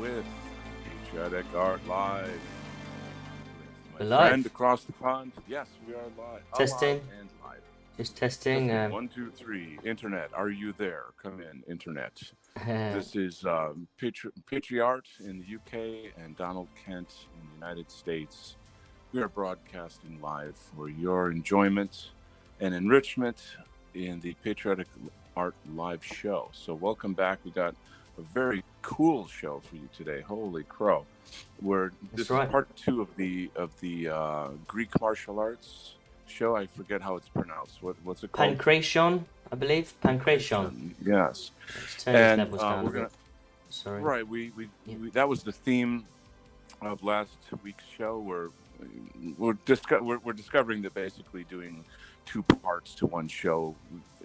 with Patriotic Art Live with my We're friend live. across the pond. Yes, we are live, alive Testing. and live. Just testing. Testing 1, 2, 3. Internet, are you there? Come in, Internet. Uh, This is Patriot in the UK and Donald Kent in the United States. We are broadcasting live for your enjoyment and enrichment in the Patriotic Art Live show. So welcome back. We got a very cool show for you today. Holy crow! This is part 2 of the Greek martial arts show. I forget how it's pronounced. What's it called? Pankration, I believe. Pankration. Yes. Let's turn these levels down a bit. Sorry. Right. We that was the theme of last week's show. We're discovering that basically doing 2 parts to one show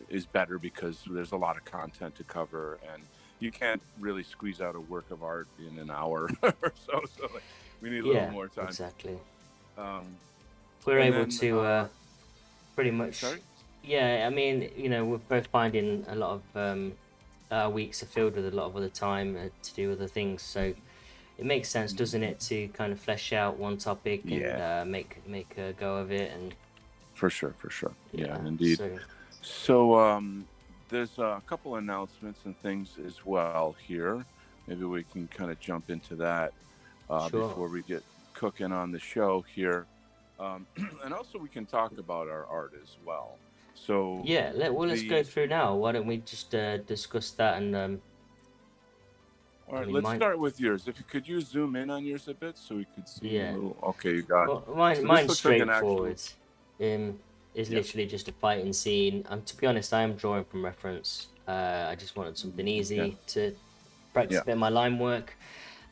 is better because there's a lot of content to cover, and you can't really squeeze out a work of art in an hour or so. So we need a little more time. Exactly. We're able then, to pretty much. Sorry? Yeah, I mean, we're both finding a lot of our weeks are filled with a lot of other time to do other things. So it makes sense, doesn't it, to kind of flesh out one topic and make a go of it. And for sure. Yeah, indeed. So there's a couple announcements and things as well here. Maybe we can kind of jump into that before we get cooking on the show here. And also we can talk about our art as well. So yeah, let's go through now. Why don't we just discuss that and all right, let's start with yours. If you could you zoom in on yours a bit so we could see a little. Okay, you got mine's straightforward. It's literally just a fighting scene. To be honest, I am drawing from reference. I just wanted something easy to practice a bit of my line work.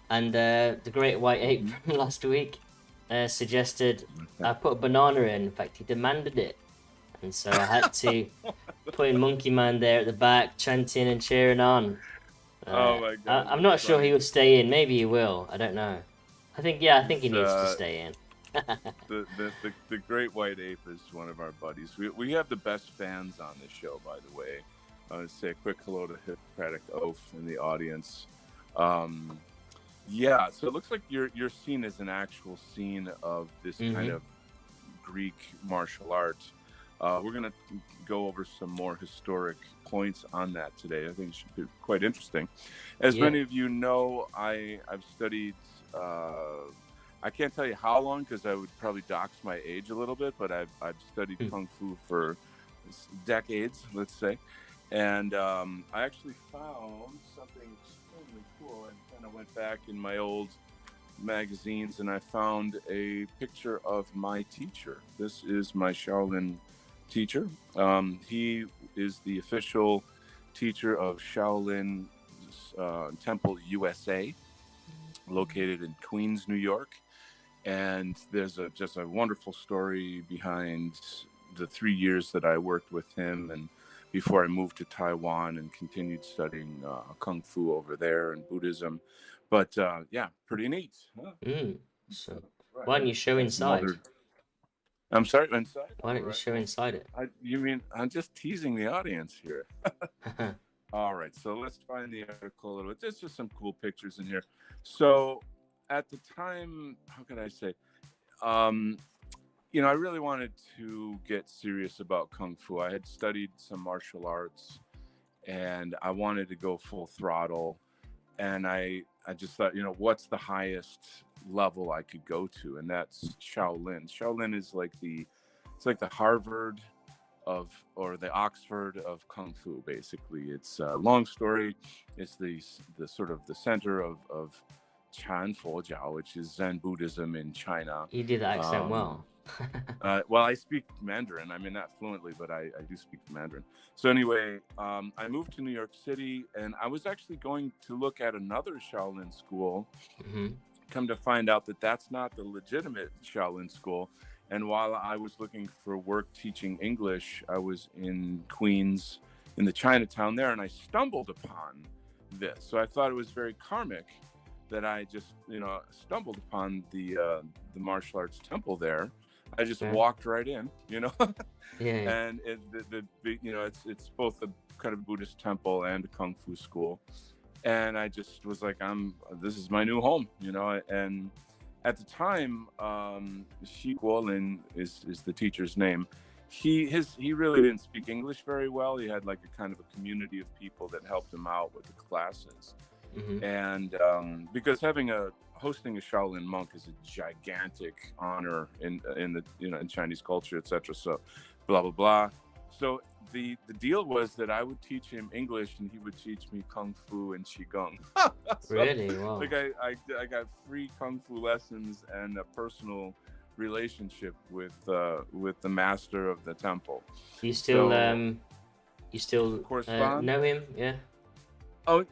And the Great White Ape from last week suggested I put a banana in. In fact, he demanded it. And so I had to put in Monkey Man there at the back, chanting and cheering on. Oh my God! I'm not sure he would stay in. Maybe he will. I don't know. I think he needs to stay in. the Great White Ape is one of our buddies. We have the best fans on this show, by the way. I want to say a quick hello to Hippocratic Oath in the audience. Yeah, so it looks like your scene is an actual scene of this kind of Greek martial art. We're going to go over some more historic points on that today. I think it should be quite interesting. As many of you know, I've studied, I can't tell you how long because I would probably dox my age a little bit, but I've studied Kung Fu for decades, let's say. And I actually found something extremely cool and kind of went back in my old magazines and I found a picture of my teacher. This is my Shaolin teacher. He is the official teacher of Shaolin Temple USA, located in Queens, New York. And there's just a wonderful story behind the 3 years that I worked with him and before I moved to Taiwan and continued studying Kung Fu over there and Buddhism. But yeah, pretty neat. Huh? So why don't you show inside? I'm sorry, inside? Why don't you show inside it? You mean I'm just teasing the audience here. All right, so let's find the article a little bit. There's just some cool pictures in here. So at the time, how can I say? I really wanted to get serious about Kung Fu. I had studied some martial arts and I wanted to go full throttle. And I just thought, what's the highest level I could go to? And that's Shaolin. Shaolin is like the Harvard or the Oxford of Kung Fu, basically. It's a long story. It's the sort of the center of Chan Fo Jiao, which is Zen Buddhism in China. You did the accent well. Well, I speak Mandarin. I mean, not fluently, but I do speak Mandarin. So anyway, I moved to New York City, and I was actually going to look at another Shaolin school. Come to find out that that's not the legitimate Shaolin school. And while I was looking for work teaching English, I was in Queens, in the Chinatown there, and I stumbled upon this. So I thought it was very karmic that I just, stumbled upon the martial arts temple there. I just walked right in, and it's both a kind of Buddhist temple and a Kung Fu school. and I just was like, this is my new home, you know. And at the time, Shi Guolin is the teacher's name. He really didn't speak English very well. He had like a kind of a community of people that helped him out with the classes. Mm-hmm. And because hosting a Shaolin monk is a gigantic honor in the in Chinese culture, etc. So, blah blah blah. So the deal was that I would teach him English and he would teach me kung fu and qigong. So, Really? Wow. like I got free kung fu lessons and a personal relationship with the master of the temple. You still So, correspond? know him? Yeah. Oh,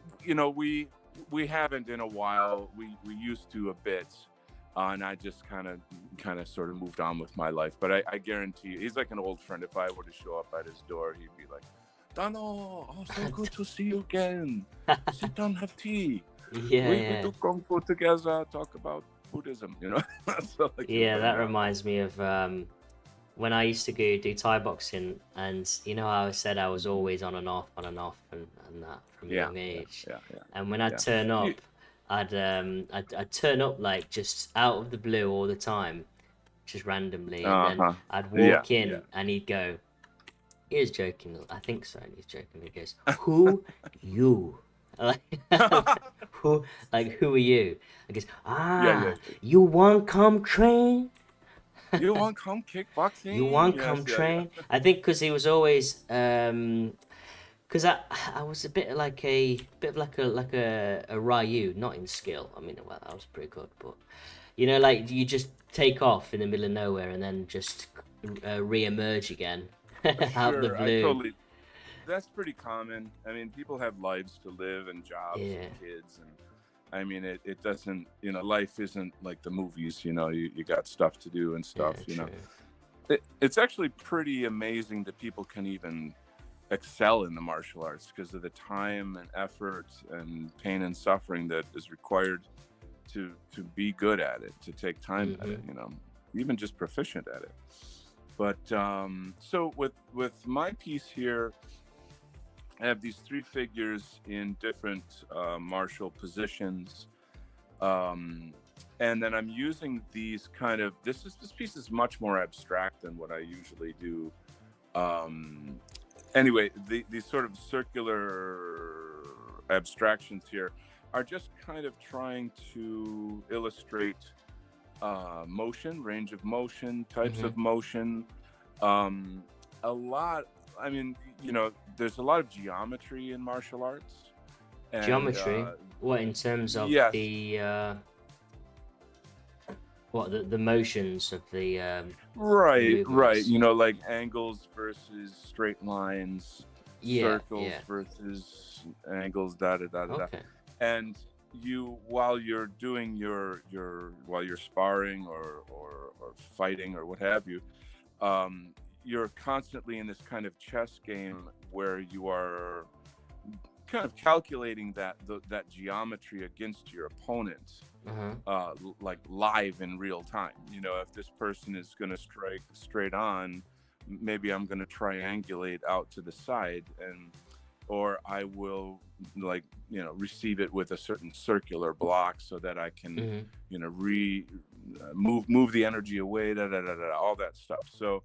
we haven't in a while. We used to a bit, and I just kind of sort of moved on with my life. But I guarantee you, he's like an old friend. If I were to show up at his door, he'd be like, "Dano, oh, so good to see you again. Sit down, have tea. Yeah, we yeah. do kung fu together. Talk about Buddhism. You know." So, like, Yeah, that reminds me of when I used to go do Thai boxing, and you know how I said I was always on and off, and that from a young age. yeah. And when I'd turn You- up, I'd turn up like just out of the blue all the time, just randomly, and then Uh-huh. I'd Yeah, walk in, yeah. and he'd go, he was joking, I think so, and he's joking. He goes, "Who you?" Like, who are you? I goes, Yeah. you want come train? You want come kickboxing? You want Yes, come yeah. train? I think because he was always because I was a bit like a Ryu, not in skill. I mean, well, that was pretty good, but you know, like you just take off in the middle of nowhere and then just re-emerge again out of the Sure, blue. that's pretty common. I mean, people have lives to live and jobs Yeah, and kids, and I mean, it doesn't, life isn't like the movies. You got stuff to do and yeah, stuff. true. It's actually pretty amazing that people can even excel in the martial arts because of the time and effort and pain and suffering that is required to be good at it, to take time at it. Even just proficient at it. But so with my piece here, I have these three figures in different martial positions, and then I'm using these this piece is much more abstract than what I usually do. Anyway, these sort of circular abstractions here are just kind of trying to illustrate motion, range of motion, types of motion. A lot. I mean, there's a lot of geometry in martial arts. And, Geometry. What in terms of yes. the the motions of the Right. movements? Like angles versus straight lines, circles versus angles, Okay. And while you're doing while you're sparring or fighting or what have you, you're constantly in this kind of chess game where you are kind of calculating that geometry against your opponent, like live in real time. If this person is going to strike straight on, maybe I'm going to triangulate out to the side, or I will receive it with a certain circular block so that I can move the energy away, all that stuff. So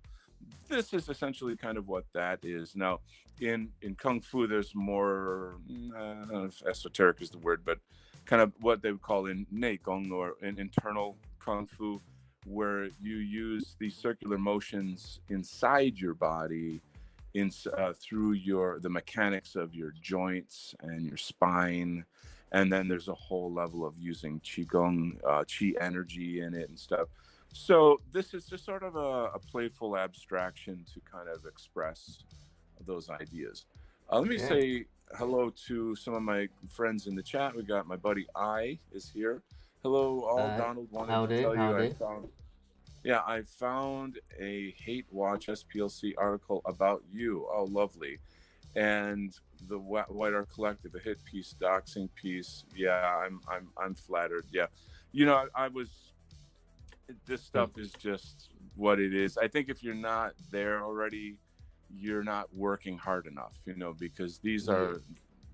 this is essentially kind of what that is. Now, in Kung Fu, there's more, I don't know if esoteric is the word, but kind of what they would call in Neigong, or in internal Kung Fu, where you use these circular motions inside your body, through the mechanics of your joints and your spine. And then there's a whole level of using Qigong, Qi energy in it and stuff. So this is just sort of a playful abstraction to kind of express those ideas. Let me say hello to some of my friends in the chat. We got my buddy I is here. Hello, all. Donald wanted to tell you I found a Hate Watch SPLC article about you. Oh, lovely. And the White Art Collective, a hit piece, doxing piece. Yeah, I'm flattered. Yeah, I was. This stuff is just what it is. I think if you're not there already, you're not working hard enough, because these are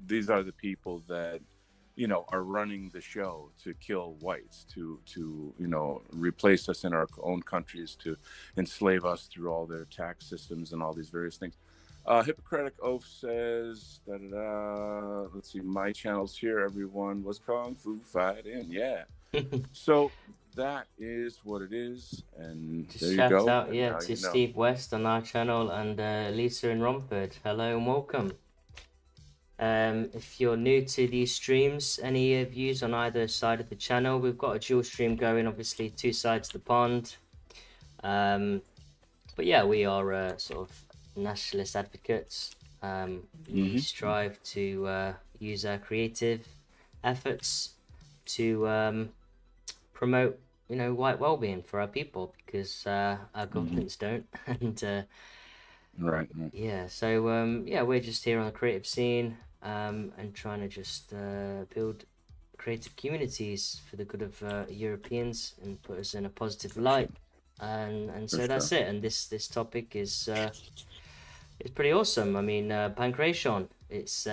the people that are running the show to kill whites, to replace us in our own countries, to enslave us through all their tax systems and all these various things. Hippocratic Oath says, let's see, my channel's here, everyone was Kung Fu fighting, yeah. So that is what it is, and just there you shout go. out, to Steve West on our channel, and Lisa in Romford. Hello and welcome. If you're new to these streams, any views on either side of the channel, we've got a dual stream going, obviously 2 sides of the pond. But yeah, we are sort of nationalist advocates. We strive to use our creative efforts to promote, white well-being for our people, because our governments don't. And right. yeah, so we're just here on the creative scene, and trying to just build creative communities for the good of Europeans and put us in a positive light. And so that's it. And this topic is pretty awesome. I mean, Pankration, it's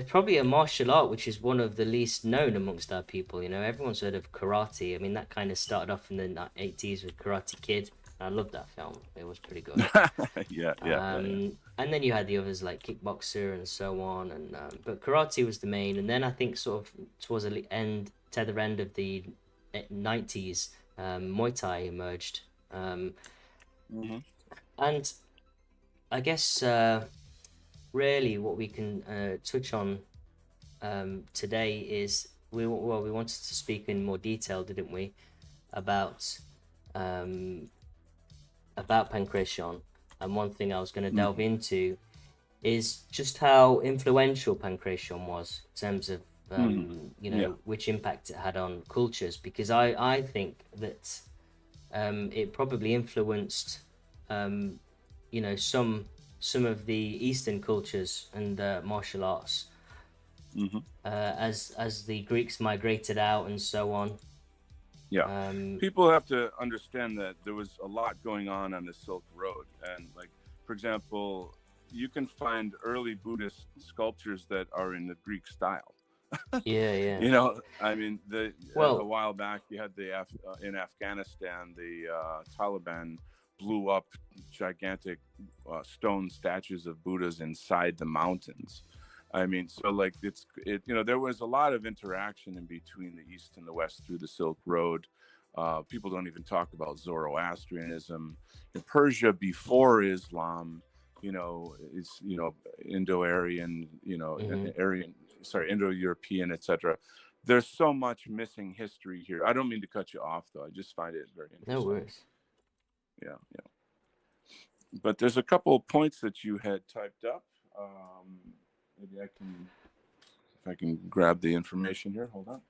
probably a martial art which is one of the least known amongst our people. Everyone's heard of karate. I mean, that kind of started off in the 80s with Karate Kid. I loved that film. It was pretty good. yeah. And then you had the others like Kickboxer and so on. And but karate was the main. And then I think sort of towards the end of the 90s, Muay Thai emerged. And I guess really what we can touch on today is we wanted to speak in more detail, didn't we, about Pankration. And one thing I was going to delve into is just how influential Pankration was in terms of which impact it had on cultures, because I think that it probably influenced some of the Eastern cultures and martial arts as the Greeks migrated out and so on. Yeah, people have to understand that there was a lot going on the Silk Road, and like, for example, you can find early Buddhist sculptures that are in the Greek style. Yeah. I mean, a while back you had in Afghanistan, the Taliban blew up gigantic stone statues of Buddhas inside the mountains. I mean, so like there was a lot of interaction in between the East and the West through the Silk Road. People don't even talk about Zoroastrianism. In Persia before Islam, it's Indo-Aryan, Indo-European, etc. There's so much missing history here. I don't mean to cut you off, though. I just find it very interesting. No worries. Yeah. But there's a couple of points that you had typed up. Maybe if I can grab the information here. Hold on.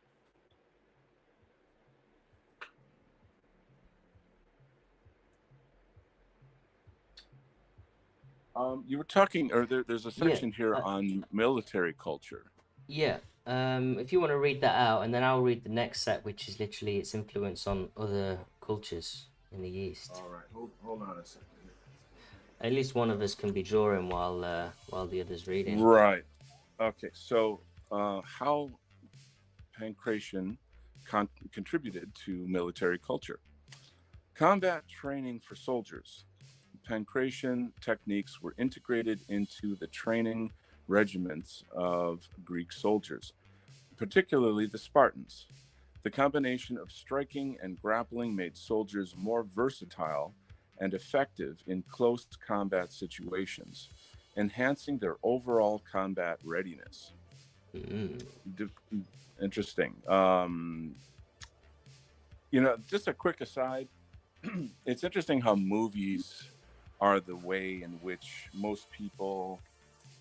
You were talking, or there's a section here on military culture. Yeah. If you want to read that out, and then I'll read the next set, which is literally its influence on other cultures in the East. All right. Hold on a second. At least one of us can be drawing while the other's reading. Right. Okay. So, how Pankration contributed to military culture? Combat training for soldiers. Pankration techniques were integrated into the training regiments of Greek soldiers, particularly the Spartans. The combination of striking and grappling made soldiers more versatile and effective in close combat situations, enhancing their overall combat readiness. Interesting. Just a quick aside, it's interesting how movies are the way in which most people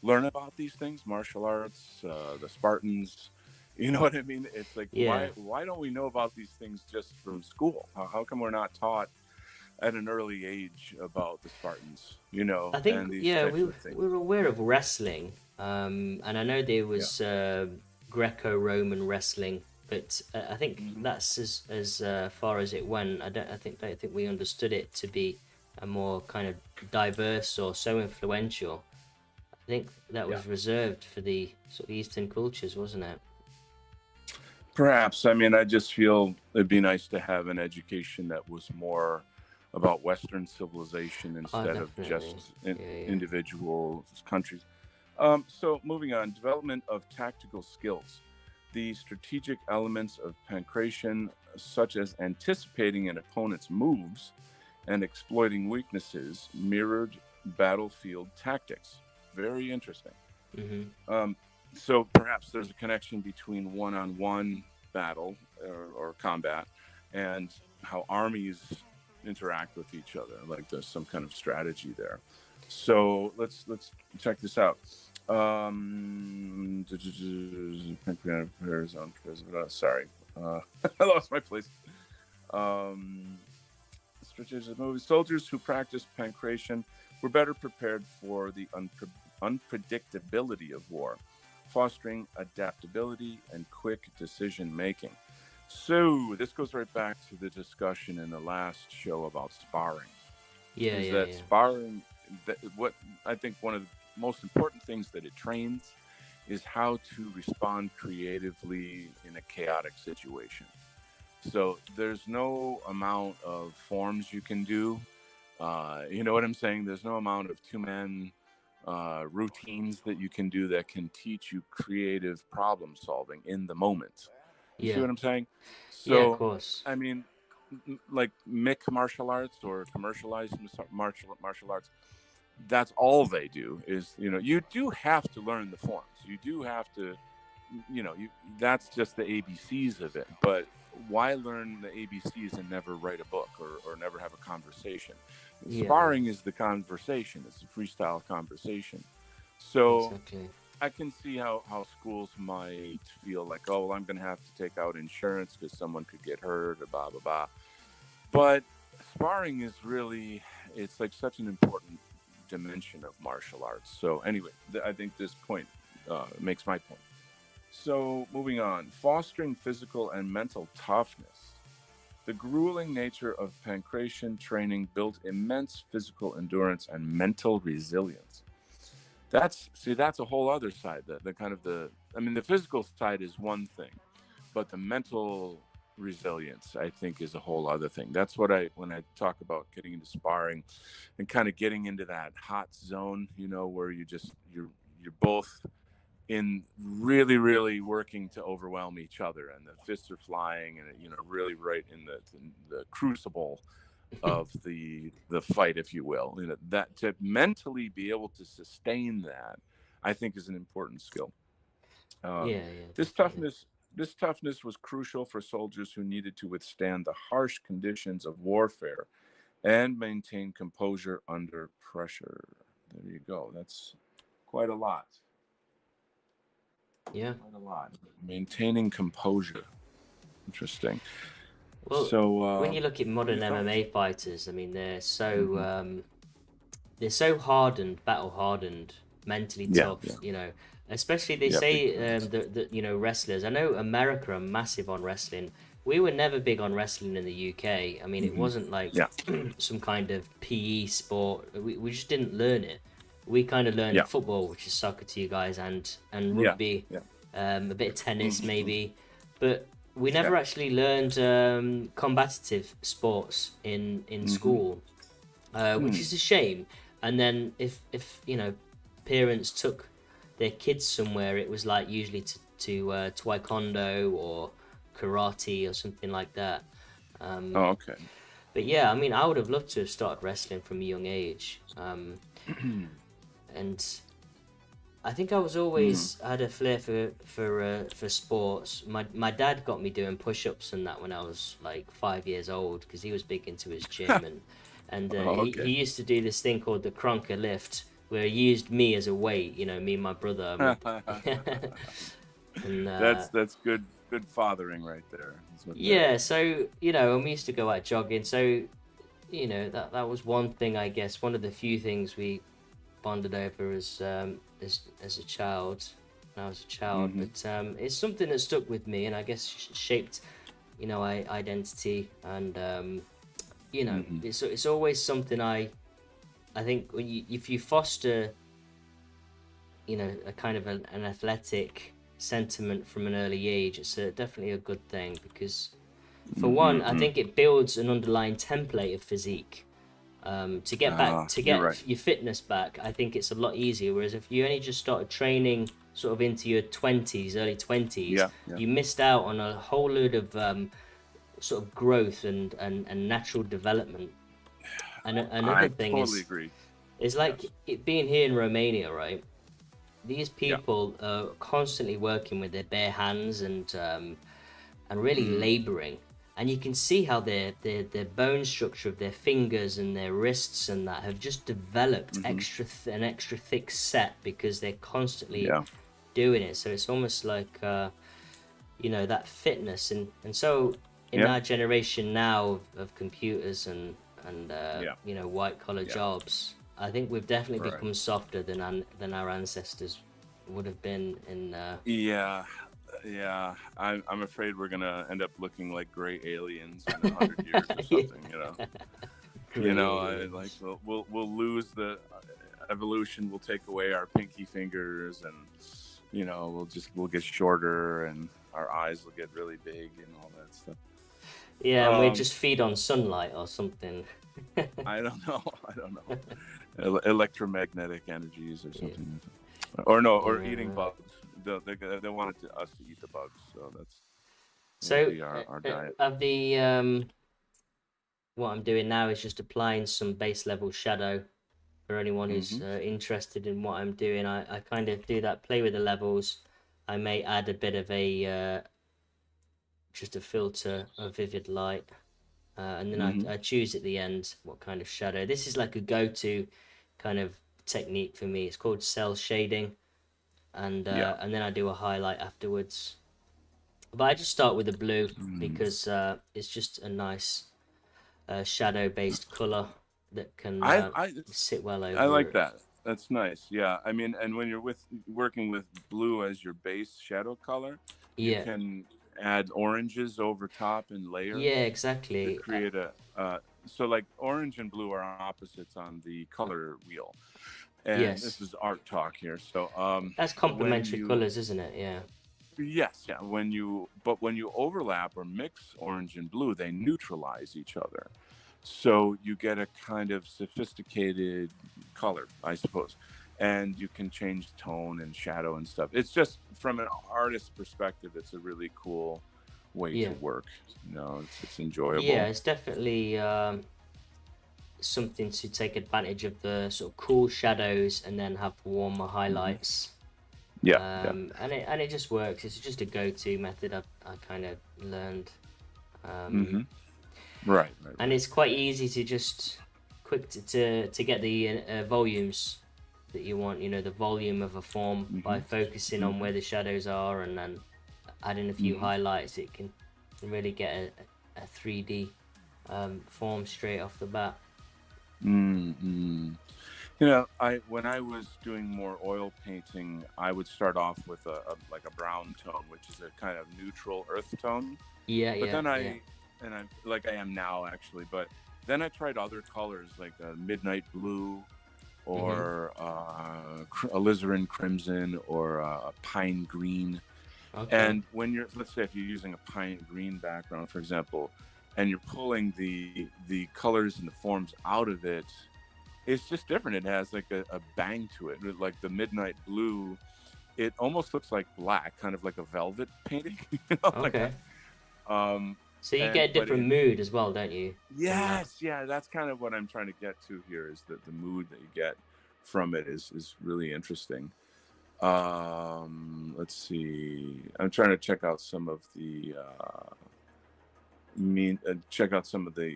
learn about these things, martial arts, the Spartans. You know what I mean? It's like, why don't we know about these things just from school? How come we're not taught at an early age about the Spartans? I think, we're aware of wrestling. And I know there was Greco-Roman wrestling, but I think that's as far as it went. I don't think we understood it to be a more kind of diverse or so influential. I think that was reserved for the sort of Eastern cultures, wasn't it? Perhaps. I mean, I just feel it'd be nice to have an education that was more about Western civilization Oh, instead of definitely. just Yeah. individual countries. So, moving on, development of tactical skills. The strategic elements of pankration, such as anticipating an opponent's moves and exploiting weaknesses, mirrored battlefield tactics. Very interesting. Mm-hmm. So perhaps there's a connection between one-on-one battle or combat and how armies interact with each other. Like there's some kind of strategy there. So let's check this out. Sorry, I lost my place. Strategic movies. Soldiers who practiced pankration were better prepared for the unpredictability of war, fostering adaptability and quick decision making. So this goes right back to the discussion in the last show about sparring. Yeah. Sparring, what I think one of the most important things that it trains is how to respond creatively in a chaotic situation. So there's no amount of forms you can do. You know what I'm saying? There's no amount of two-man routines that you can do that can teach you creative problem solving in the moment. You see Yeah. what I'm saying? Yeah, of So, course. I mean, like mixed martial arts or commercialized martial arts, that's all they do is, you do have to learn the forms. You do have to, that's just the ABCs of it. But why learn the ABCs and never write a book or never have a conversation? Sparring is the conversation. It's a freestyle conversation. So exactly. I can see how schools might feel like, oh, well, I'm going to have to take out insurance because someone could get hurt or blah, blah, blah. But sparring is really, it's like such an important dimension of martial arts. So anyway, I think this point makes my point. So moving on, fostering physical and mental toughness. The grueling nature of pankration training built immense physical endurance and mental resilience. That's a whole other side. The kind of the physical side is one thing, but the mental resilience, I think, is a whole other thing. That's what when I talk about getting into sparring and kind of getting into that hot zone, where you're both in really, really working to overwhelm each other, and the fists are flying, and really right in the crucible of the fight, if you will. That to mentally be able to sustain that, I think, is an important skill. Yeah, This definitely. toughness was crucial for soldiers who needed to withstand the harsh conditions of warfare and maintain composure under pressure. There you go. That's quite a lot. Yeah. Quite a lot. Maintaining composure. Interesting. Well, So, when you look at what are modern your thoughts? MMA fighters, I mean, Mm-hmm. they're so hardened, battle hardened, mentally Yeah, tough. yeah, Especially they yeah. Big say time. that wrestlers. I know America are massive on wrestling. We were never big on wrestling in the UK. I mean, it Mm-hmm. wasn't like Yeah, some kind of PE sport. We just didn't learn it. We kind of learned yeah, football, which is soccer to you guys, and yeah, rugby, yeah. a bit of tennis Mm-hmm. maybe, but we Yeah. never actually learned combative sports in Mm-hmm. school, which Hmm. is a shame. And then if parents took their kids somewhere, it was like usually to taekwondo or karate or something like that. Oh, okay. But yeah, I mean, I would have loved to have started wrestling from a young age. And I think I was Mm-hmm. always had a flair for sports. My dad got me doing push-ups and that when I was like 5 years old because he was big into his gym, and Oh, he okay. used to do this thing called the Cronker lift where he used me as a weight. Me and my brother. And That's good fathering right there. That's what that yeah, is. so and we used to go out jogging. So that was one thing, I guess, one of the few things we bonded over as a child when I was a child. Mm-hmm. But it's something that stuck with me, and I guess shaped identity. And Mm-hmm. it's always something I think if you foster a kind of an athletic sentiment from an early age, it's definitely a good thing because, for one, I think it builds an underlying template of physique. To You're right. get your fitness back, I think it's a lot easier. Whereas if you only just started training sort of into your 20s, early 20s, you missed out on a whole load of sort of growth and natural development. And another I thing totally agree. is like Yes. it being here in Romania, right? These Yeah. people are constantly working with their bare hands and really laboring, and you can see how their bone structure of their fingers and their wrists and that have just developed an extra thick set because they're constantly Yeah. doing it. So it's almost like that fitness, and so in Yeah. our generation now of computers and Yeah. white collar Yeah. jobs, I think we've definitely Right. become softer than our ancestors would have been in. Yeah. Yeah. I'm afraid we're gonna end up looking like gray aliens in 100 years or something. Like we'll lose the evolution. We'll take away our pinky fingers, and we'll get shorter, and our eyes will get really big and all that stuff. Yeah, and we just feed on sunlight or something. I don't know. Electromagnetic energies or something. Yeah. Or eating bugs. They wanted us to eat the bugs, so that'll be our diet. Of the what I'm doing now is just applying some base level shadow for anyone who's interested in what I'm doing. I kind of do that, play with the levels. I may add a bit of a just a filter of vivid light, and then I choose at the end what kind of shadow. This is like a go-to kind of technique for me. It's called cell shading, and then I do a highlight afterwards. But I just start with the blue because it's just a nice shadow-based color that can sit well over. I like that. That's nice. Yeah, I mean, and when you're working with blue as your base shadow color, you can add oranges over top in layers. Yeah, exactly. To create so like orange and blue are opposites on the color wheel. And this is art talk here. So that's complementary colors, isn't it? Yeah. Yes, yeah. When you overlap or mix orange and blue, they neutralize each other. So you get a kind of sophisticated color, I suppose. And you can change tone and shadow and stuff. It's just from an artist's perspective, it's a really cool way to work. It's enjoyable. Yeah, it's definitely something to take advantage of the sort of cool shadows and then have warmer highlights. And it just works. It's just a go-to method I kind of learned. Right. And it's quite easy to just to get the volumes that you want. The volume of a form by focusing on where the shadows are and then adding a few highlights. It can really get a 3D form straight off the bat. When I was doing more oil painting, I would start off with a brown tone, which is a kind of neutral earth tone. But then I like I am now actually, but then I tried other colors like a midnight blue or alizarin crimson or a pine green. Okay. And when let's say if you're using a pine green background, for example, and you're pulling the colors and the forms out of it, it's just different. It has like a bang to it. Like the midnight blue, it almost looks like black, kind of like a velvet painting. Okay. So you get a different mood as well, don't you? Yes, yeah. That's kind of what I'm trying to get to here. Is that the mood that you get from it is really interesting. Let's see. I'm trying to check out some of the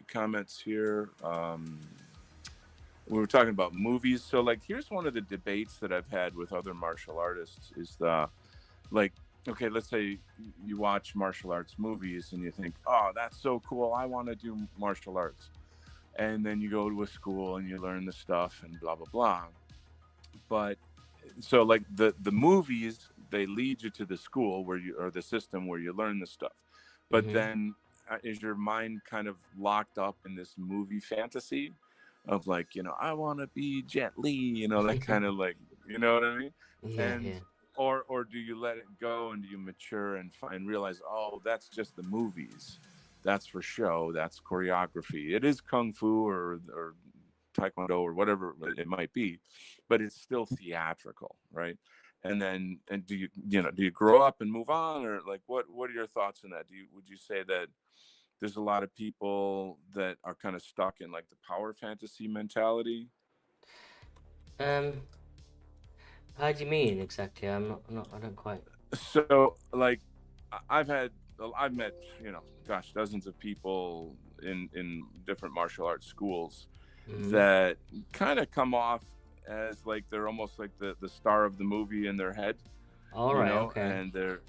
comments here. We were talking about movies. So like, here's one of the debates that I've had with other martial artists is okay, let's say you watch martial arts movies and you think, oh, that's so cool. I want to do martial arts. And then you go to a school and you learn the stuff and blah, blah, blah. But so like the movies, they lead you to the school or the system where you learn the stuff. But then is your mind kind of locked up in this movie fantasy of like, I want to be Jet Li, that kind of like, you know what I mean? or do you let it go and do you mature and realize, oh, that's just the movies, that's for show, that's choreography, it is kung fu or taekwondo or whatever it might be, but it's still theatrical, right? And then, and do you grow up and move on, or like what are your thoughts on that? Would you say that there's a lot of people that are kind of stuck in like the power fantasy mentality? Um, how do you mean exactly? I don't quite. So like I've met, gosh, dozens of people in different martial arts schools that kind of come off as like they're almost like the star of the movie in their head, All right, okay. and they're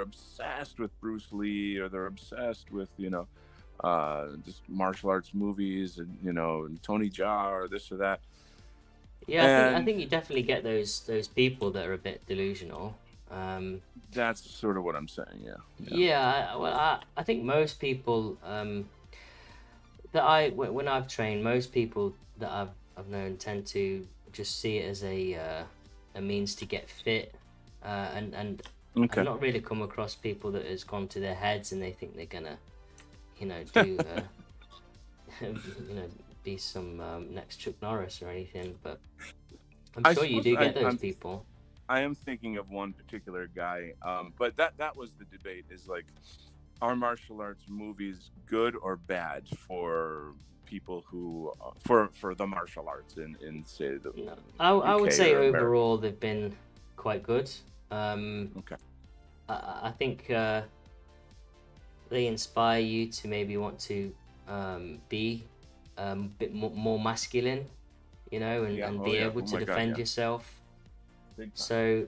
obsessed with Bruce Lee, or they're obsessed with just martial arts movies, and and Tony Jaa or this or that. Yeah, I think you definitely get those people that are a bit delusional. That's sort of what I'm saying. Yeah. Yeah. I think most people when I've trained, most people that I've known tend to just see it as a means to get fit, and Okay. I've not really come across people that has gone to their heads and they think they're gonna, do, be some next Chuck Norris or anything. But I'm sure you do get those people. I am thinking of one particular guy, but that was the debate. Is like, are martial arts movies good or bad for people who for the martial arts in say the no, I would say overall they've been quite good. Okay. I think they inspire you to maybe want to be a bit more masculine, and be able to defend yourself. So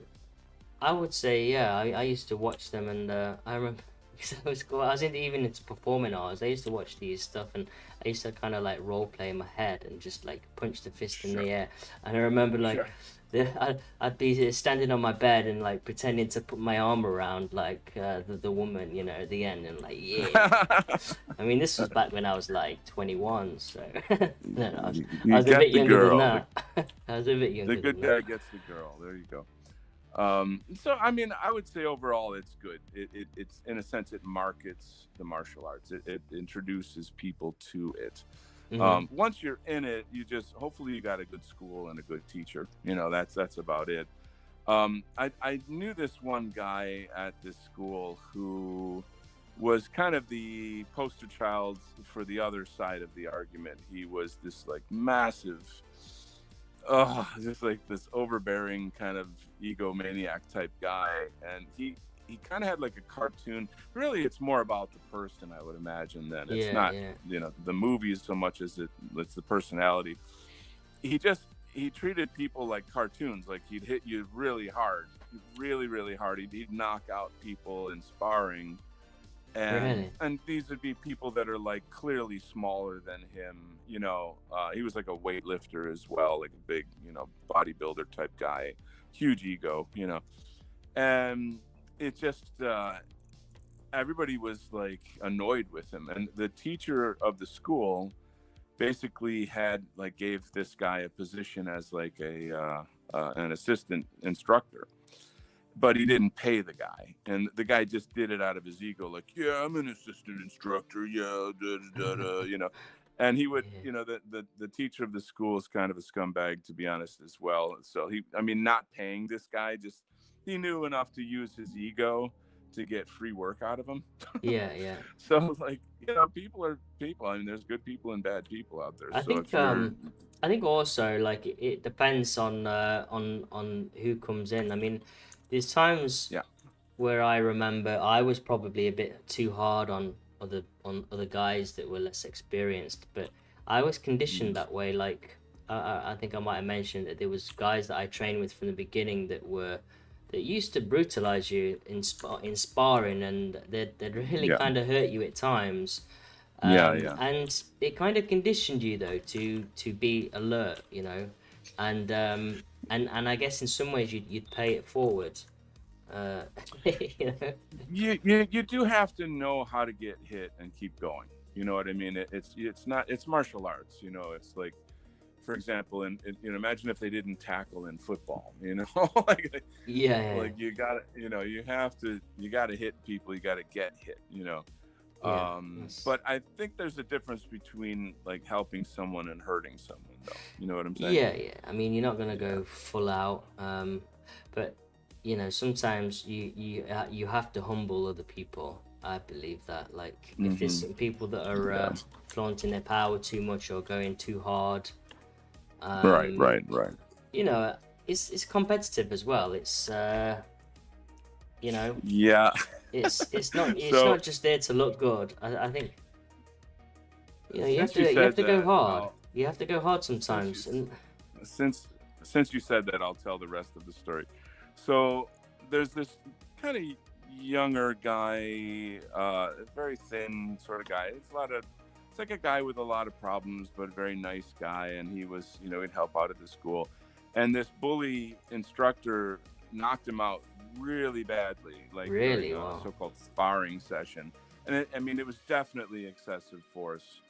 I would say, I used to watch them, and I remember I was even into performing arts. I used to watch these stuff, and I used to kind of like role play in my head and just like punch the fist in the air. And I remember like I'd be standing on my bed and like pretending to put my arm around like the woman, at the end, and like, yeah. I mean, this was back when I was like 21, so no, I was a bit younger than that. I was a bit younger. The good guy gets the girl. There you go. So I mean, I would say overall it's good. It's in a sense, it markets the martial arts. It introduces people to it. Once you're in it, hopefully you got a good school and a good teacher. That's about it. I knew this one guy at this school who was kind of the poster child for the other side of the argument. He was this like massive, just like this overbearing kind of egomaniac type guy, and he kind of had like a cartoon. Really, it's more about the person, I would imagine. Then it's not the movies so much as it's the personality. He treated people like cartoons. Like, he'd hit you really hard, really hard. He'd knock out people in sparring. And these would be people that are like clearly smaller than him. He was like a weightlifter as well, like a big, bodybuilder type guy, huge ego, and it just, everybody was like annoyed with him. And the teacher of the school basically gave this guy a position as like an assistant instructor. But he didn't pay the guy, and the guy just did it out of his ego, like, yeah, I'm an assistant instructor, and he would, the teacher of the school is kind of a scumbag, to be honest, as well. So not paying this guy, just he knew enough to use his ego to get free work out of him. Yeah. So like, people are people. I mean, there's good people and bad people out there. I think also like it depends on who comes in. I mean, there's times where I remember I was probably a bit too hard on other guys that were less experienced, but I was conditioned that way. Like I think I might have mentioned that there was guys that I trained with from the beginning that used to brutalize you in sparring, and they'd really kind of hurt you at times. And it kind of conditioned you though to be alert, and I guess in some ways you'd pay it forward. You do have to know how to get hit and keep going. You know what I mean? It's martial arts. It's like for example, imagine if they didn't tackle in football, like Yeah. you gotta, you gotta hit people, you gotta get hit, Yeah. But I think there's a difference between like helping someone and hurting someone, though. You know what I'm saying? Yeah. I mean, you're not gonna go full out, but sometimes you have to humble other people. I believe that. Like, if there's some people that are flaunting their power too much or going too hard, Right. it's competitive as well. It's Yeah. it's So not just there to look good. I think you have since you to said go that, hard. You have to go hard since you sometimes. And since since you said that, I'll tell the rest of the story. So there's this kind of younger guy, very thin sort of guy. It's like a guy with a lot of problems, but a very nice guy. And he was, he'd help out at the school. And this bully instructor knocked him out really badly, like really, during a wow. so-called sparring session. And it was definitely excessive force.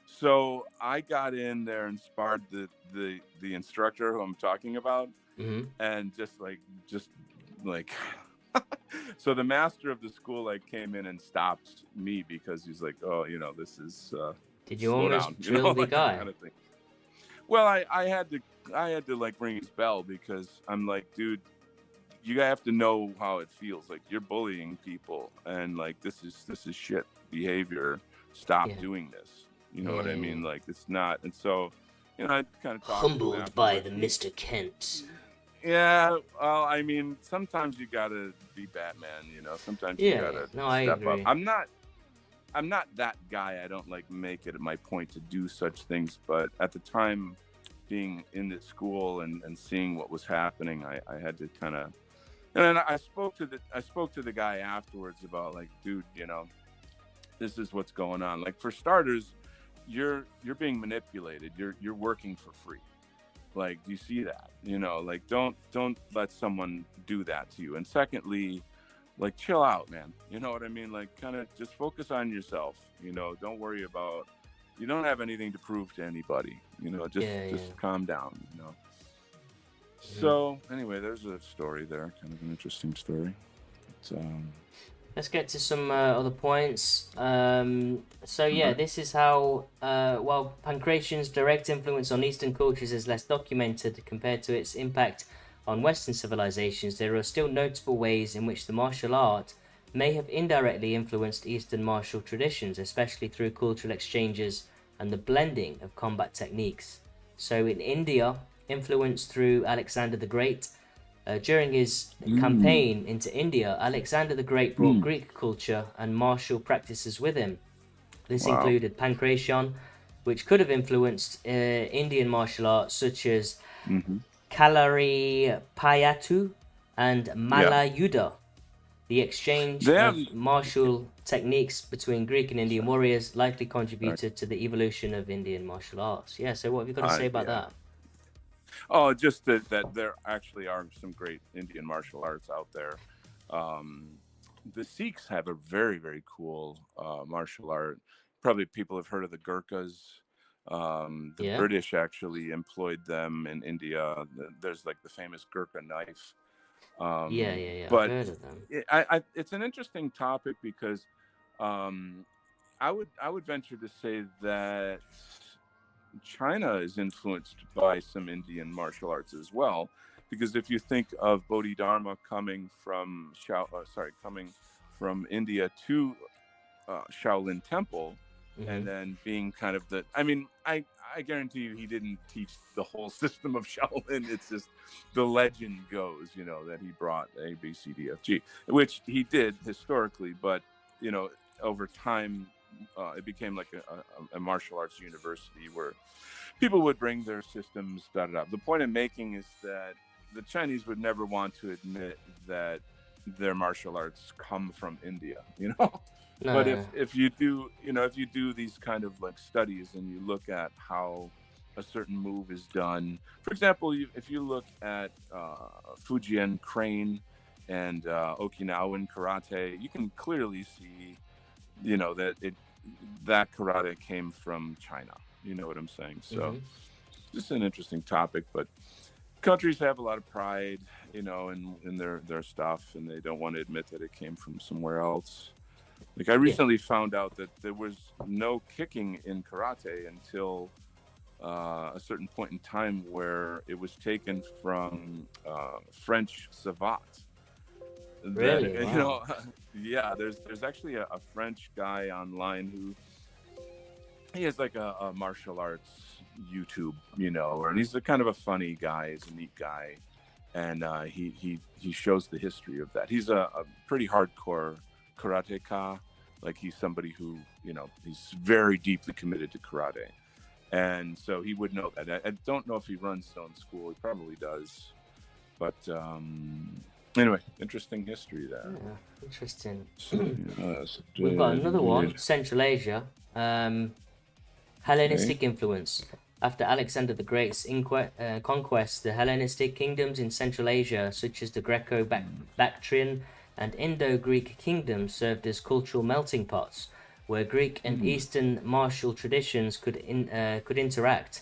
So I got in there and sparred the instructor who I'm talking about, Mm-hmm. and just like so the master of the school like came in and stopped me because he's like, oh, this is Did you slow down, almost drill the like that guy? kind of thing. Well, I had to like ring his bell because I'm like, dude, you have to know how it feels. Like, you're bullying people, and like this is shit behavior. Stop doing this. You know what I mean? Like, it's not. And so, I kind of talked Humbled to him by the afterwards. Mr. Kent. Yeah, well, I mean, sometimes you gotta be Batman. Sometimes you gotta I step up. agree. I'm not that guy. I don't like make it my point to do such things. But at the time, being in the school and seeing what was happening, I had to kind of. And then I spoke to the guy afterwards about, like, dude, this is what's going on. Like, for starters, you're being manipulated. You're working for free. Like, do you see that? Like, don't let someone do that to you. And secondly, like, chill out, man. You know what I mean? Like, kind of just focus on yourself. Don't worry about. You don't have anything to prove to anybody. Just calm down. So anyway, there's a story there, kind of an interesting story. Let's get to some other points. This is how, while Pankration's direct influence on Eastern cultures is less documented compared to its impact on Western civilizations, there are still notable ways in which the martial art may have indirectly influenced Eastern martial traditions, especially through cultural exchanges and the blending of combat techniques. So in India, influence through Alexander the Great. During his campaign into India, Alexander the Great brought Greek culture and martial practices with him. This included Pankration, which could have influenced Indian martial arts such as Kalari Payattu and Malayuddha. The exchange of martial techniques between Greek and Indian warriors likely contributed to the evolution of Indian martial arts. Yeah, so what have you got to say about that? Oh, just that there actually are some great Indian martial arts out there. The Sikhs have a very, very cool martial art. Probably people have heard of the Gurkhas. The British actually employed them in India. There's like the famous Gurkha knife. But I've heard of them. It's an interesting topic because I would venture to say that China is influenced by some Indian martial arts as well, because if you think of Bodhidharma coming from India to Shaolin Temple, and then being kind of I guarantee you he didn't teach the whole system of Shaolin. It's just the legend goes, that he brought A, B, C, D, F, G, which he did historically, but over time. It became like a martial arts university where people would bring their systems. The point I'm making is that the Chinese would never want to admit that their martial arts come from India, No. But if you do, if you do these kind of like studies and you look at how a certain move is done, for example, if you look at Fujian crane and Okinawan karate, you can clearly see, that karate came from China. You know what I'm saying? So just an interesting topic. But countries have a lot of pride, in their stuff, and they don't want to admit that it came from somewhere else. Like, I recently found out that there was no kicking in karate until a certain point in time, where it was taken from French savate. Really? Wow. Yeah, there's actually a French guy online who he has like a martial arts YouTube, and he's a kind of a funny guy. He's a neat guy, and he shows the history of that. He's a pretty hardcore karateka. Like, he's somebody who, he's very deeply committed to karate, and so he would know that. I don't know if he runs his own school. He probably does, but anyway, interesting history there. Yeah, interesting. So, we've got another one, Central Asia. Hellenistic influence. After Alexander the Great's conquest, the Hellenistic kingdoms in Central Asia, such as the Greco-Bactrian and Indo-Greek kingdoms, served as cultural melting pots, where Greek and Eastern martial traditions could interact.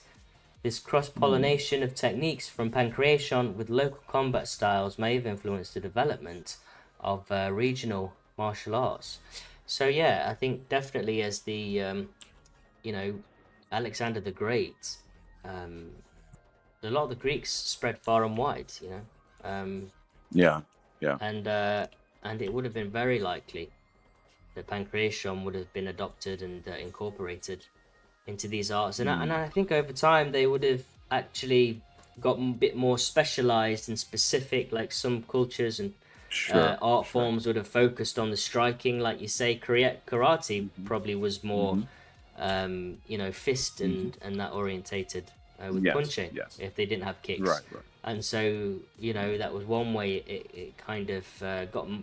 This cross-pollination of techniques from Pankration with local combat styles may have influenced the development of regional martial arts. So yeah, I think definitely as the Alexander the Great, a lot of the Greeks spread far and wide, Yeah. And it would have been very likely that Pankration would have been adopted and incorporated into these arts, and I think over time they would have actually got a bit more specialized and specific. Like, some cultures and art forms would have focused on the striking, like you say. Karate probably was more fist and that orientated with punching, if they didn't have kicks. Right. And so, that was one way it kind of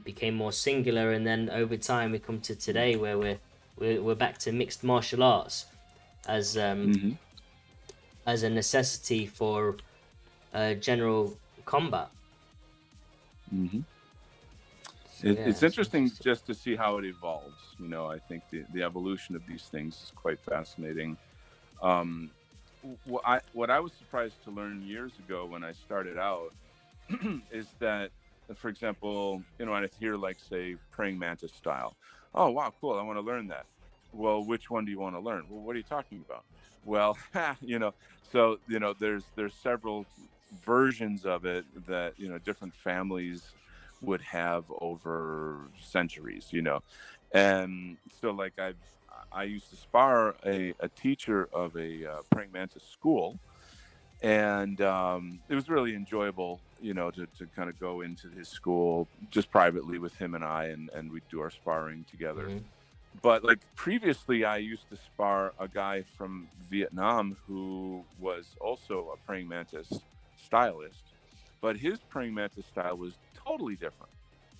became more singular, and then over time we come to today where we're back to mixed martial arts as a necessity for general combat. It's interesting just to see how it evolves. I think the evolution of these things is quite fascinating. What I was surprised to learn years ago when I started out is that, for example, I hear, like, say, praying mantis style. Oh, wow, cool, I want to learn that. Well, which one do you want to learn? Well, what are you talking about? Well, so there's several versions of it that different families would have over centuries, and so, like, I used to spar a teacher of a praying mantis school, and it was really enjoyable, to kind of go into his school just privately with him and I, and we'd do our sparring together. But, like, previously I used to spar a guy from Vietnam who was also a praying mantis stylist, but his praying mantis style was totally different,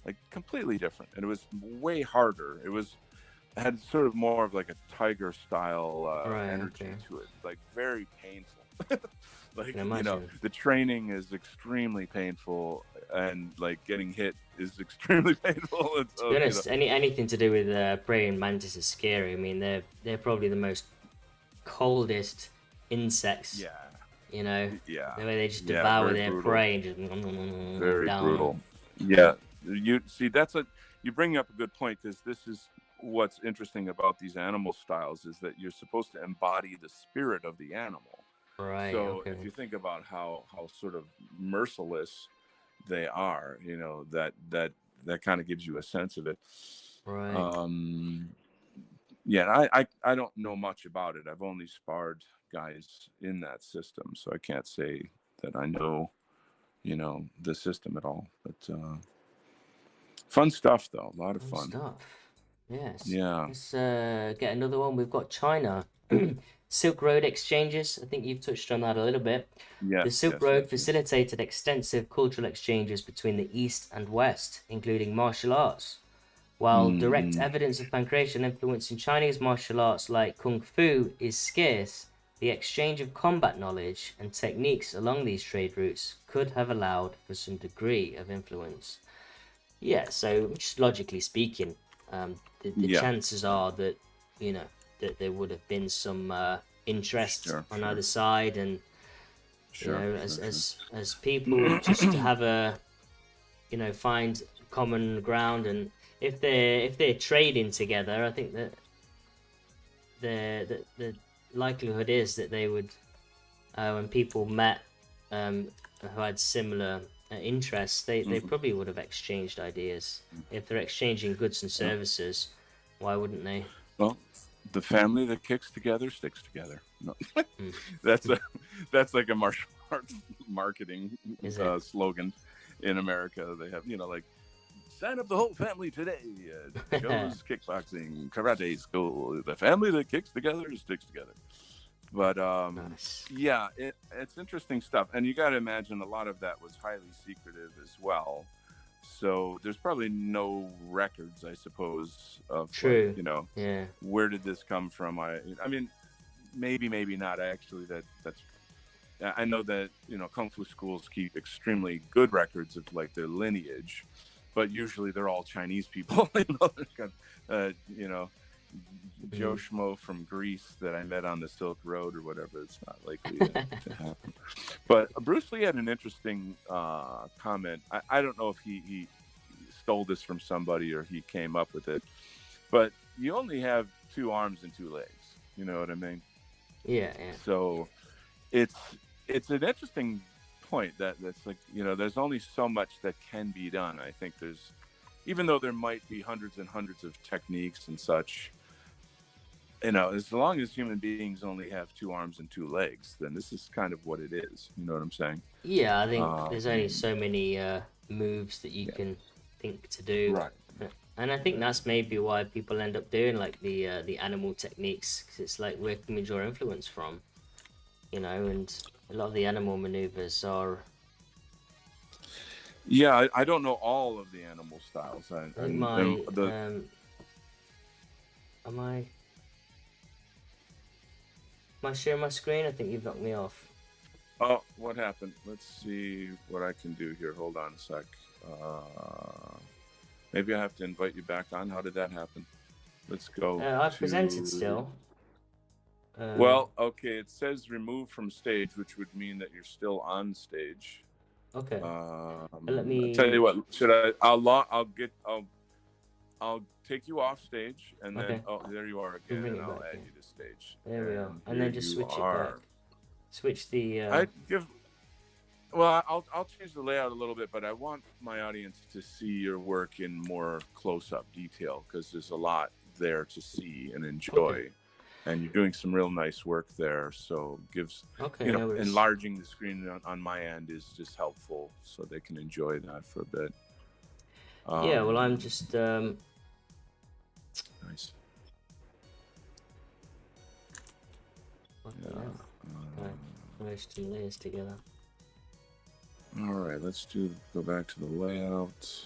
like completely different, and it was way harder. It had sort of more of like a tiger style energy to it, like very painful. Like, the training is extremely painful, and like getting hit is extremely painful. And so, to be honest, anything to do with praying mantis is scary. I mean, they're probably the most coldest insects. The way they just devour their prey and just very down. Brutal. Yeah, you see, you bring up a good point, because this is what's interesting about these animal styles, is that you're supposed to embody the spirit of the animal. Right. So if you think about how sort of merciless they are, that kind of gives you a sense of it. Right. Yeah, I don't know much about it. I've only sparred guys in that system, so I can't say that I know, the system at all. But fun stuff, though. A lot of fun stuff. Yes. Yeah. Let's get another one. We've got China. Silk Road exchanges. I think you've touched on that a little bit. Yes, the Silk Road facilitated extensive cultural exchanges between the East and West, including martial arts. While direct evidence of Pankration influence in Chinese martial arts like Kung Fu is scarce, the exchange of combat knowledge and techniques along these trade routes could have allowed for some degree of influence. Yeah, so just logically speaking, the chances are that, that there would have been some interest on either side, and You know, as people just have a, you know, find common ground, and if they're trading together, I think that the likelihood is that they would, when people met, who had similar interests, they probably would have exchanged ideas. If they're exchanging goods and services, why wouldn't they? Well, the family that kicks together sticks together. No. That's like a martial arts marketing slogan in America. They have, you know, like, sign up the whole family today. Joe's kickboxing karate school. The family that kicks together sticks together. But Nice. yeah, it's interesting stuff, and you got to imagine a lot of that was highly secretive as well. So there's probably no records, I suppose, of True. like, you know, Yeah. where did this come from? I mean, maybe not. Actually, that's. I know that, you know, kung fu schools keep extremely good records of like their lineage, but usually they're all Chinese people. You know, Joe Schmo from Greece that I met on the Silk Road or whatever. It's not likely to happen. But Bruce Lee had an interesting comment. I don't know if he stole this from somebody or he came up with it, but you only have 2 arms and 2 legs. You know what I mean? Yeah. So it's an interesting point that's like, you know, there's only so much that can be done. I think there's, even though there might be hundreds and hundreds of techniques and such, you know, as long as human beings only have 2 arms and 2 legs, then this is kind of what it is. You know what I'm saying? Yeah, I think there's only so many moves that you can think to do. Right. And I think that's maybe why people end up doing like the animal techniques, because it's like, where can we draw influence from? You know, and a lot of the animal maneuvers are. Yeah, I don't know all of the animal styles. I think Am I sharing my screen? I think you've knocked me off. Oh, what happened? Let's see what I can do here. Hold on a sec. Maybe I have to invite you back on. How did that happen? Let's go. I've presented still. Well, okay. It says remove from stage, which would mean that you're still on stage. Okay. Let me. I'll tell you what. Should I? I'll take you off stage, and then there you are again, and I'll add you to stage. There we are, and then just switch it back. Switch the. Well, I'll change the layout a little bit, but I want my audience to see your work in more close-up detail, because there's a lot there to see and enjoy, and you're doing some real nice work there. So gives you know, enlarging the screen on my end is just helpful, so they can enjoy that for a bit. Yeah, well, I'm just. Nice. Merge two layers together. All right, let's go back to the layout.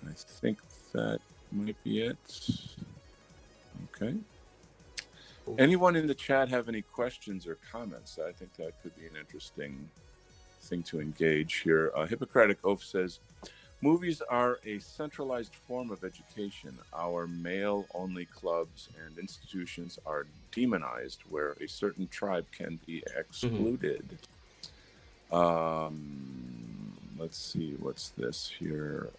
I think that might be it. Okay. Anyone in the chat have any questions or comments? I think that could be an interesting thing to engage here. Hippocratic Oath says, movies are a centralized form of education. Our male-only clubs and institutions are demonized, where a certain tribe can be excluded. Let's see, what's this here?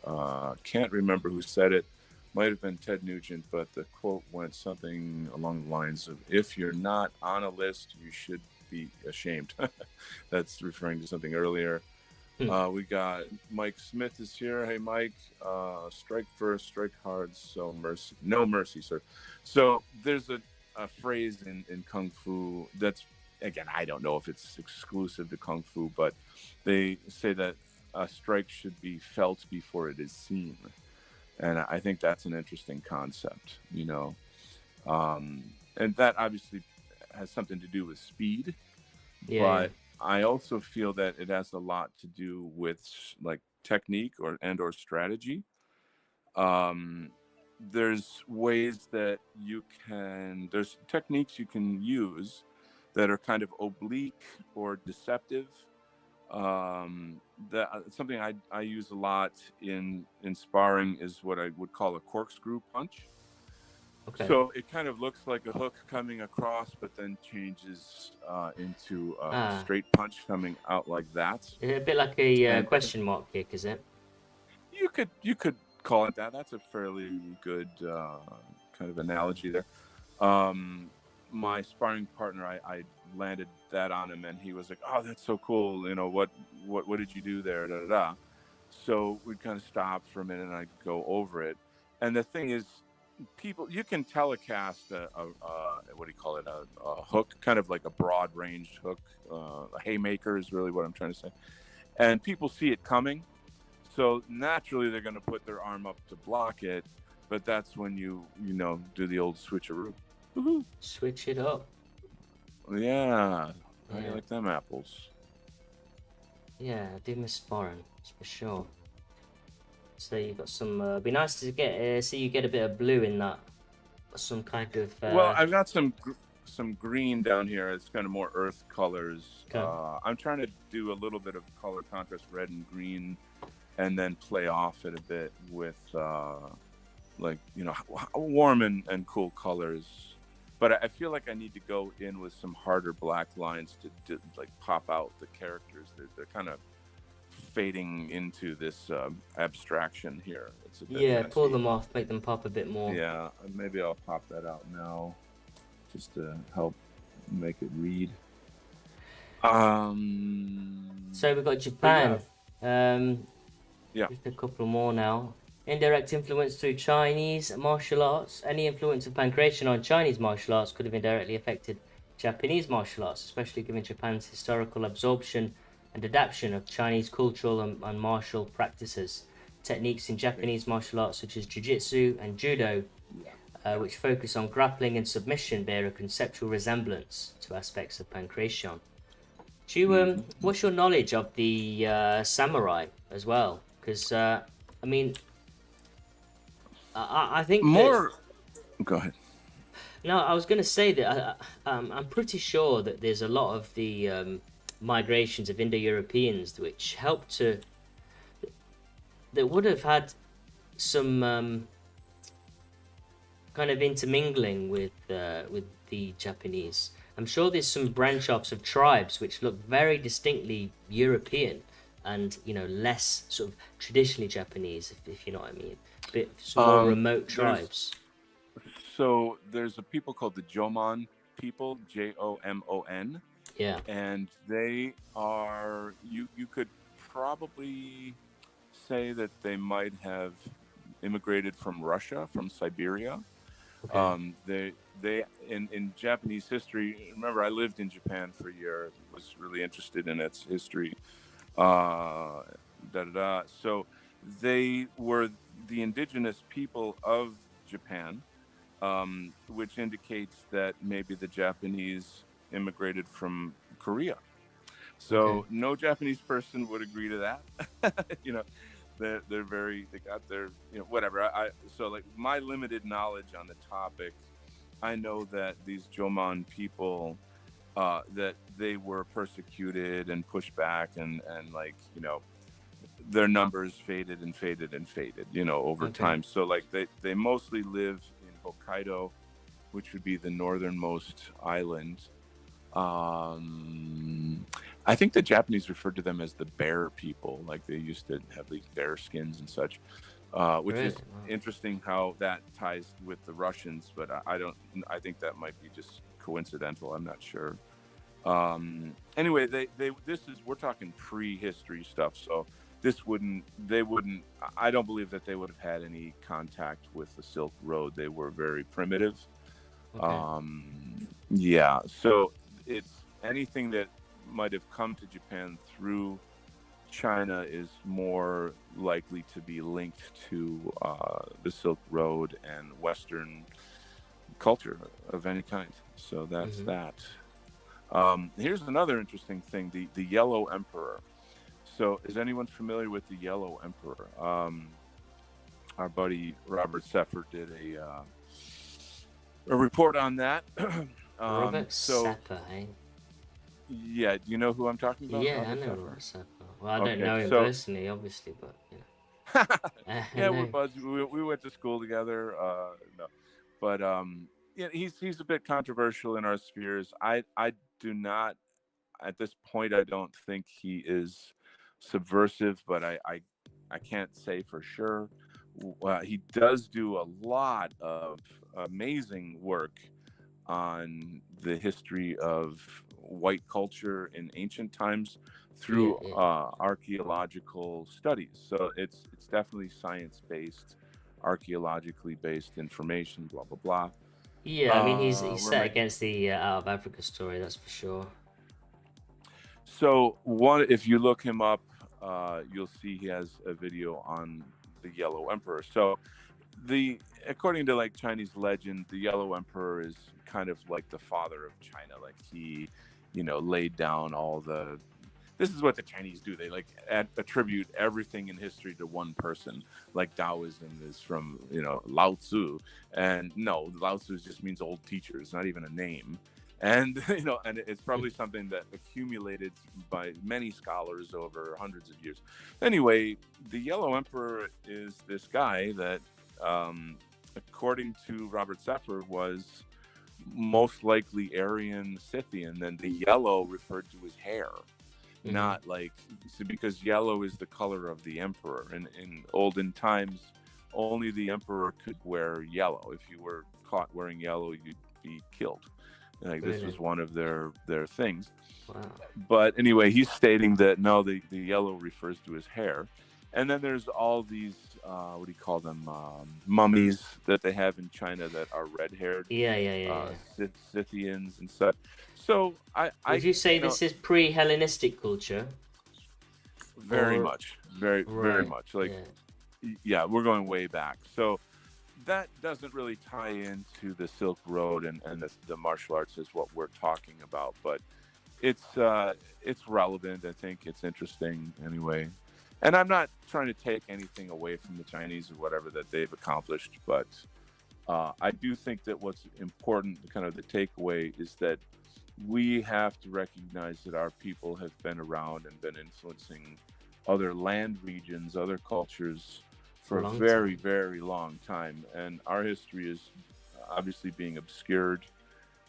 Can't remember who said it. Might have been Ted Nugent, but the quote went something along the lines of, if you're not on a list, you should be ashamed. That's referring to something earlier. We got Mike Smith is here. Hey, Mike. Strike first, strike hard, so mercy. No mercy, sir. So there's a phrase in Kung Fu that's, again, I don't know if it's exclusive to Kung Fu, but they say that a strike should be felt before it is seen. And I think that's an interesting concept, you know. And that obviously has something to do with speed. Yeah. But I also feel that it has a lot to do with like technique or strategy. There's ways that there's techniques you can use that are kind of oblique or deceptive. Something I use a lot in sparring is what I would call a corkscrew punch. Okay. So it kind of looks like a hook coming across, but then changes into a straight punch coming out like that. A bit like a And question mark kick, is it? you could call it that. That's a fairly good kind of analogy there. My sparring partner, I landed that on him, and he was like, "Oh, that's so cool! You know, what did you do there?" Da, da, da. So we'd kind of stop for a minute, and I'd go over it. And the thing is, people, you can telecast a what do you call it, a hook, kind of like a broad ranged hook, a haymaker is really what I'm trying to say, and people see it coming, so naturally they're going to put their arm up to block it, but that's when you do the old switcheroo. Woohoo. Switch it up. Yeah, how do you like them apples? Yeah, I do miss sparring, that's for sure. So you've got some. Be nice to get see you get a bit of blue in that, some kind of. Well, I've got some green down here. It's kind of more earth colors. Okay. I'm trying to do a little bit of color contrast, red and green, and then play off it a bit with like warm and cool colors. But I feel like I need to go in with some harder black lines to like pop out the characters. They're kind of fading into this abstraction here. It's a bit messy. Pull them off, make them pop a bit more. Yeah, maybe I'll pop that out now, just to help make it read. So we've got Japan. Yeah. Just a couple more now. Indirect influence through Chinese martial arts. Any influence of Pankration on Chinese martial arts could have indirectly affected Japanese martial arts, especially given Japan's historical absorption and adaptation of Chinese cultural and martial practices. Techniques in Japanese martial arts such as jiu-jitsu and judo, which focus on grappling and submission, bear a conceptual resemblance to aspects of Pankration. Do you, what's your knowledge of the samurai as well? Because I mean, I think more. Go ahead. No, I was going to say that I'm pretty sure that there's a lot of the migrations of Indo-Europeans which helped to, that would have had some kind of intermingling with the Japanese. I'm sure there's some branch offs of tribes which look very distinctly European and less sort of traditionally Japanese, if you know what I mean. A bit some more remote tribes. So there's a people called the Jomon people, Jomon. Yeah. And they are, you could probably say that they might have immigrated from Russia, from Siberia. Okay. They in Japanese history, remember I lived in Japan for a year, was really interested in its history. So they were the indigenous people of Japan, which indicates that maybe the Japanese immigrated from Korea. So no Japanese person would agree to that. They're very, they got their, whatever. So like my limited knowledge on the topic, I know that these Jomon people, that they were persecuted and pushed back and like, their numbers faded over time. So like they mostly live in Hokkaido, which would be the northernmost island. I think the Japanese referred to them as the bear people, like they used to have these bear skins and such, which is interesting how that ties with the Russians, but I think that might be just coincidental. I'm not sure. Anyway, we're talking prehistory stuff, so I don't believe that they would have had any contact with the Silk Road. They were very primitive. So it's anything that might have come to Japan through China is more likely to be linked to the Silk Road and Western culture of any kind. So that's that. Here's another interesting thing, the Yellow Emperor. So is anyone familiar with the Yellow Emperor? Our buddy Robert Seffer did a report on that. Robert Seffer, eh? Yeah, do you know who I'm talking about? Yeah, I know Robert Seffer. Well, I don't know him personally, obviously, but yeah, we're buds. We went to school together. No, but yeah, he's a bit controversial in our spheres. I do not, at this point, I don't think he is subversive, but I can't say for sure. He does do a lot of amazing work on the history of white culture in ancient times Yeah, through yeah. archaeological studies. So it's definitely science based, archaeologically based information. Blah blah blah. Yeah, I mean he's Where set am I? against the Out of Africa story, that's for sure. So one, if you look him up, you'll see he has a video on the Yellow Emperor. So the according to like Chinese legend, the Yellow Emperor is kind of like the father of China. Like he, laid down all the. This is what the Chinese do. They like attribute everything in history to one person. Like Taoism is from Lao Tzu, and no, Lao Tzu just means old teacher. It's not even a name. And and it's probably something that accumulated by many scholars over hundreds of years. Anyway, the Yellow Emperor is this guy that according to Robert Seffer, was most likely Aryan Scythian. And the yellow referred to his hair, not like, so because yellow is the color of the emperor. And in olden times, only the emperor could wear yellow. If you were caught wearing yellow, you'd be killed. Like this was one of their things. Wow. But anyway, he's stating that no, the yellow refers to his hair. And then there's all these, what do you call them, mummies that they have in China that are red-haired. Yeah. Scythians and such. So Would you say this is pre-Hellenistic culture? Very much, very much. Like, yeah, we're going way back. So that doesn't really tie into the Silk Road and the martial arts is what we're talking about, but it's relevant. I think it's interesting anyway. And I'm not trying to take anything away from the Chinese or whatever that they've accomplished, but I do think that what's important, kind of the takeaway, is that we have to recognize that our people have been around and been influencing other land regions, other cultures for a very, very long time. And our history is obviously being obscured.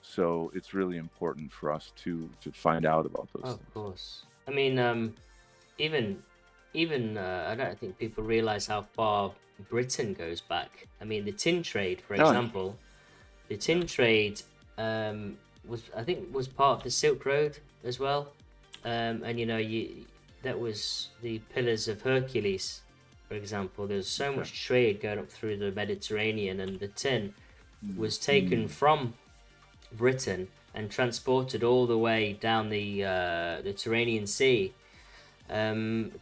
So it's really important for us to find out about those things. Of course. I mean, even I don't think people realize how far Britain goes back. I mean, the tin trade, for example, the tin trade was part of the Silk Road as well, and that was the Pillars of Hercules, for example. There's so much trade going up through the Mediterranean, and the tin was taken from Britain and transported all the way down the Mediterranean Sea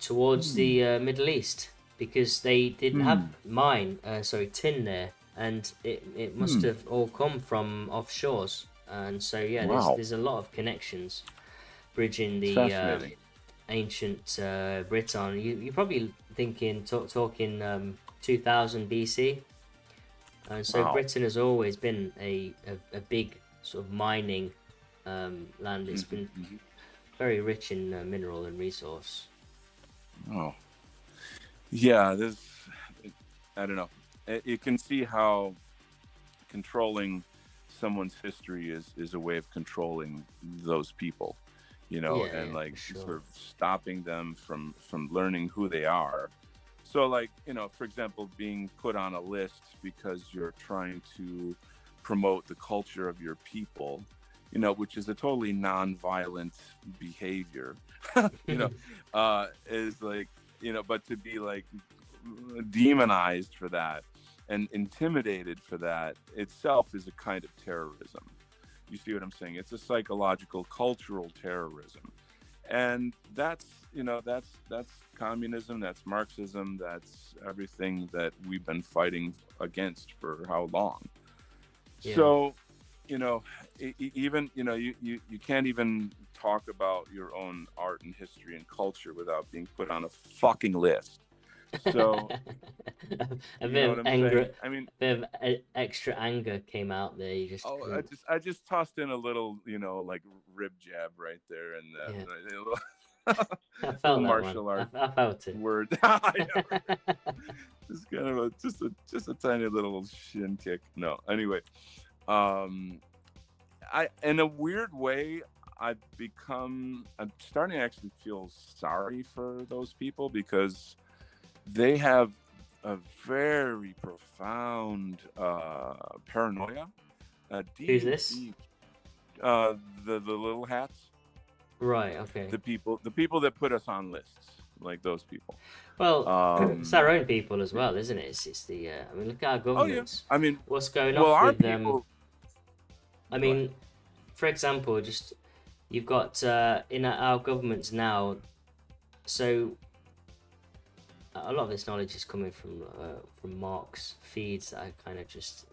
towards the Middle East, because they didn't have tin there, and it must have all come from offshores. And so there's a lot of connections bridging the ancient Britain. You're probably thinking talking 2000 BC, and so Britain has always been a big sort of mining land. It's been very rich in mineral and resource. Oh, yeah. I don't know. You can see how controlling someone's history is a way of controlling those people, and sort of stopping them from learning who they are. So, like, for example, being put on a list because you're trying to promote the culture of your people, which is a totally non-violent behavior, is like, but to be like demonized for that and intimidated for that itself is a kind of terrorism. You see what I'm saying? It's a psychological, cultural terrorism. And that's communism, that's Marxism, that's everything that we've been fighting against for how long? Yeah. So, even, you can't even talk about your own art and history and culture without being put on a fucking list. So, a bit of anger. I mean, a bit of extra anger came out there. You just I just tossed in a little, like rib jab right there, and I little felt that one. martial art I felt it. word. Just kind of just a tiny little shin kick. No, anyway, I in a weird way I'm starting to actually feel sorry for those people because they have a very profound paranoia. Who's this? The little hats. Right. Okay. The people that put us on lists, like those people. Well, it's our own people as well, isn't it? It's the. I mean, look at our Oh yeah. governments. I mean, What's going well, off our with people. I mean, for example, just you've got in our governments now. So a lot of this knowledge is coming from Mark's feeds that I kind of just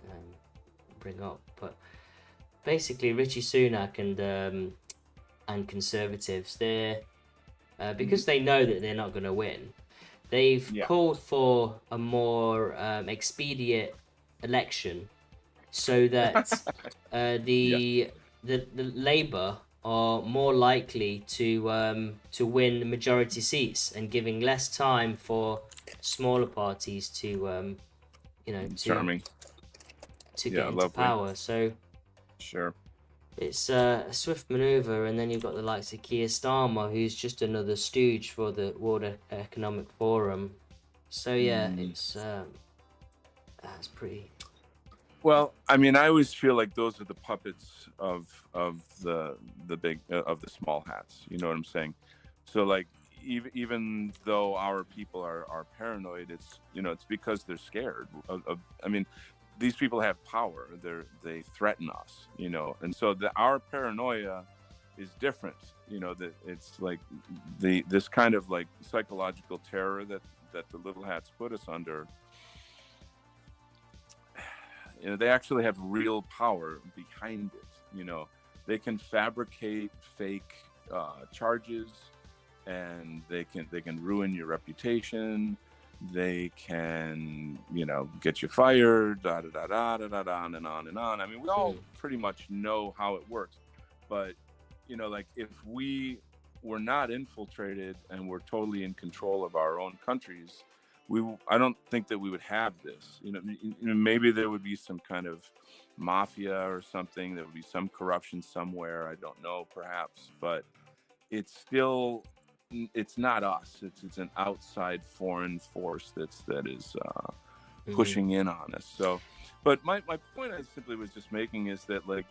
bring up, but basically Richie Sunak and Conservatives, they're because they know that they're not going to win, they've called for a more expedient election so that the Labour are more likely to win majority seats and giving less time for smaller parties to Charming. to get into power. So sure, it's a swift maneuver, and then you've got the likes of Keir Starmer, who's just another stooge for the World Economic Forum. So yeah, it's pretty. Well, I mean, I always feel like those are the puppets of the big of the small hats. You know what I'm saying? So like, even though our people are paranoid, it's it's because they're scared. I mean, these people have power. They threaten us. And so our paranoia is different. That it's like this kind of like psychological terror that the little hats put us under. They actually have real power behind it. They can fabricate fake charges, and they can ruin your reputation. They can, get you fired, da da da da da da da, on and on and on. I mean, we all pretty much know how it works, but like if we were not infiltrated and we're totally in control of our own countries, I don't think that we would have this. Maybe there would be some kind of mafia or something. There would be some corruption somewhere. I don't know, perhaps, but it's not us. It's an outside foreign force that is pushing in on us. So, but my point I simply was just making is that like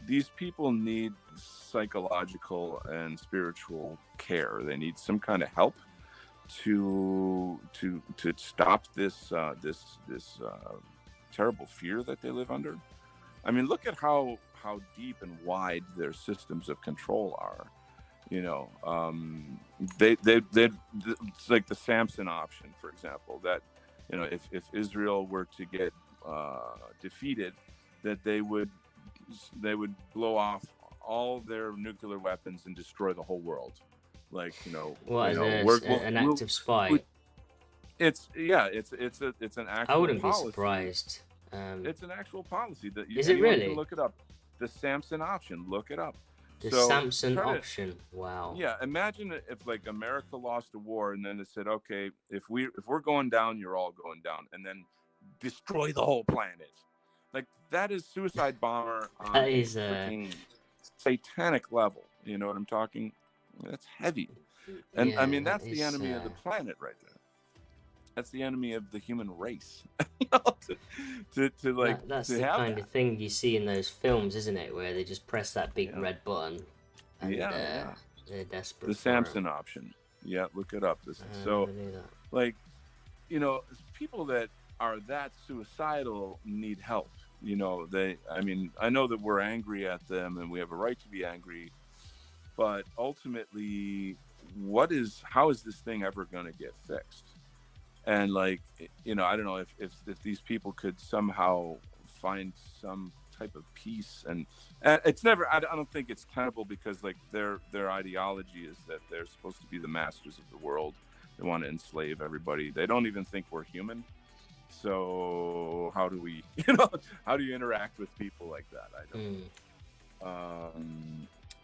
these people need psychological and spiritual care. They need some kind of help to stop this terrible fear that they live under. I mean, look at how deep and wide their systems of control are. It's like the Samson option, for example, that if Israel were to get defeated, that they would blow off all their nuclear weapons and destroy the whole world. Like an active spy. It's an actual. I wouldn't policy. be surprised. It's an actual policy that is it really? Can look it up. The Samson option. Look it up. The Samson option. Wow. Yeah, imagine if like America lost a war and then it said, okay, if we're going down, you're all going down, and then destroy the whole planet. Like that is suicide bomber on that is a satanic level. You know what I'm talking? That's heavy. And I mean, that's the enemy of the planet right there. That's the enemy of the human race. to like that's to the have kind that. of thing you see in those films, isn't it? Where they just press that big red button. And, they're desperate. The Samson option. Yeah, look it up. So, like, people that are that suicidal need help. I mean, I know that we're angry at them and we have a right to be angry, but ultimately, how is this thing ever going to get fixed? And like, I don't know if these people could somehow find some type of peace, and it's never. I don't think it's tenable because like their ideology is that they're supposed to be the masters of the world. They want to enslave everybody. They don't even think we're human. So how do how do you interact with people like that? I don't.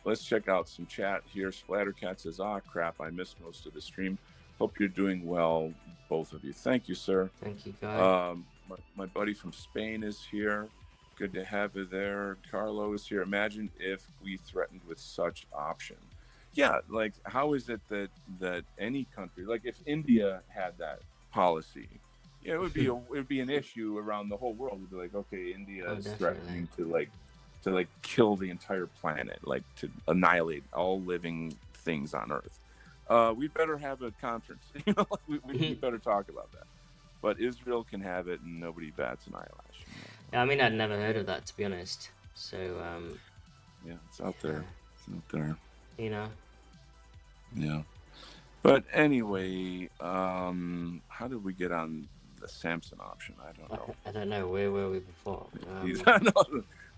let's check out some chat here. Splattercat says, "Ah, crap, I missed most of the stream. Hope you're doing well, both of you." Thank you, sir. Thank you, Guy. My buddy from Spain is here. Good to have you there. Carlo is here. Imagine if we threatened with such option. Yeah, like how is it that any country, like if India had that policy, yeah, it would be an issue around the whole world. It'd be like, okay, India is threatening to kill the entire planet, like to annihilate all living things on Earth. We'd better have a conference. We better talk about that. But Israel can have it, and nobody bats an eyelash. Yeah, I mean, I'd never heard of that, to be honest. So yeah, it's out there. It's out there. Yeah. But anyway, how did we get on the Samson option? I don't know. I don't know. Where were we before? This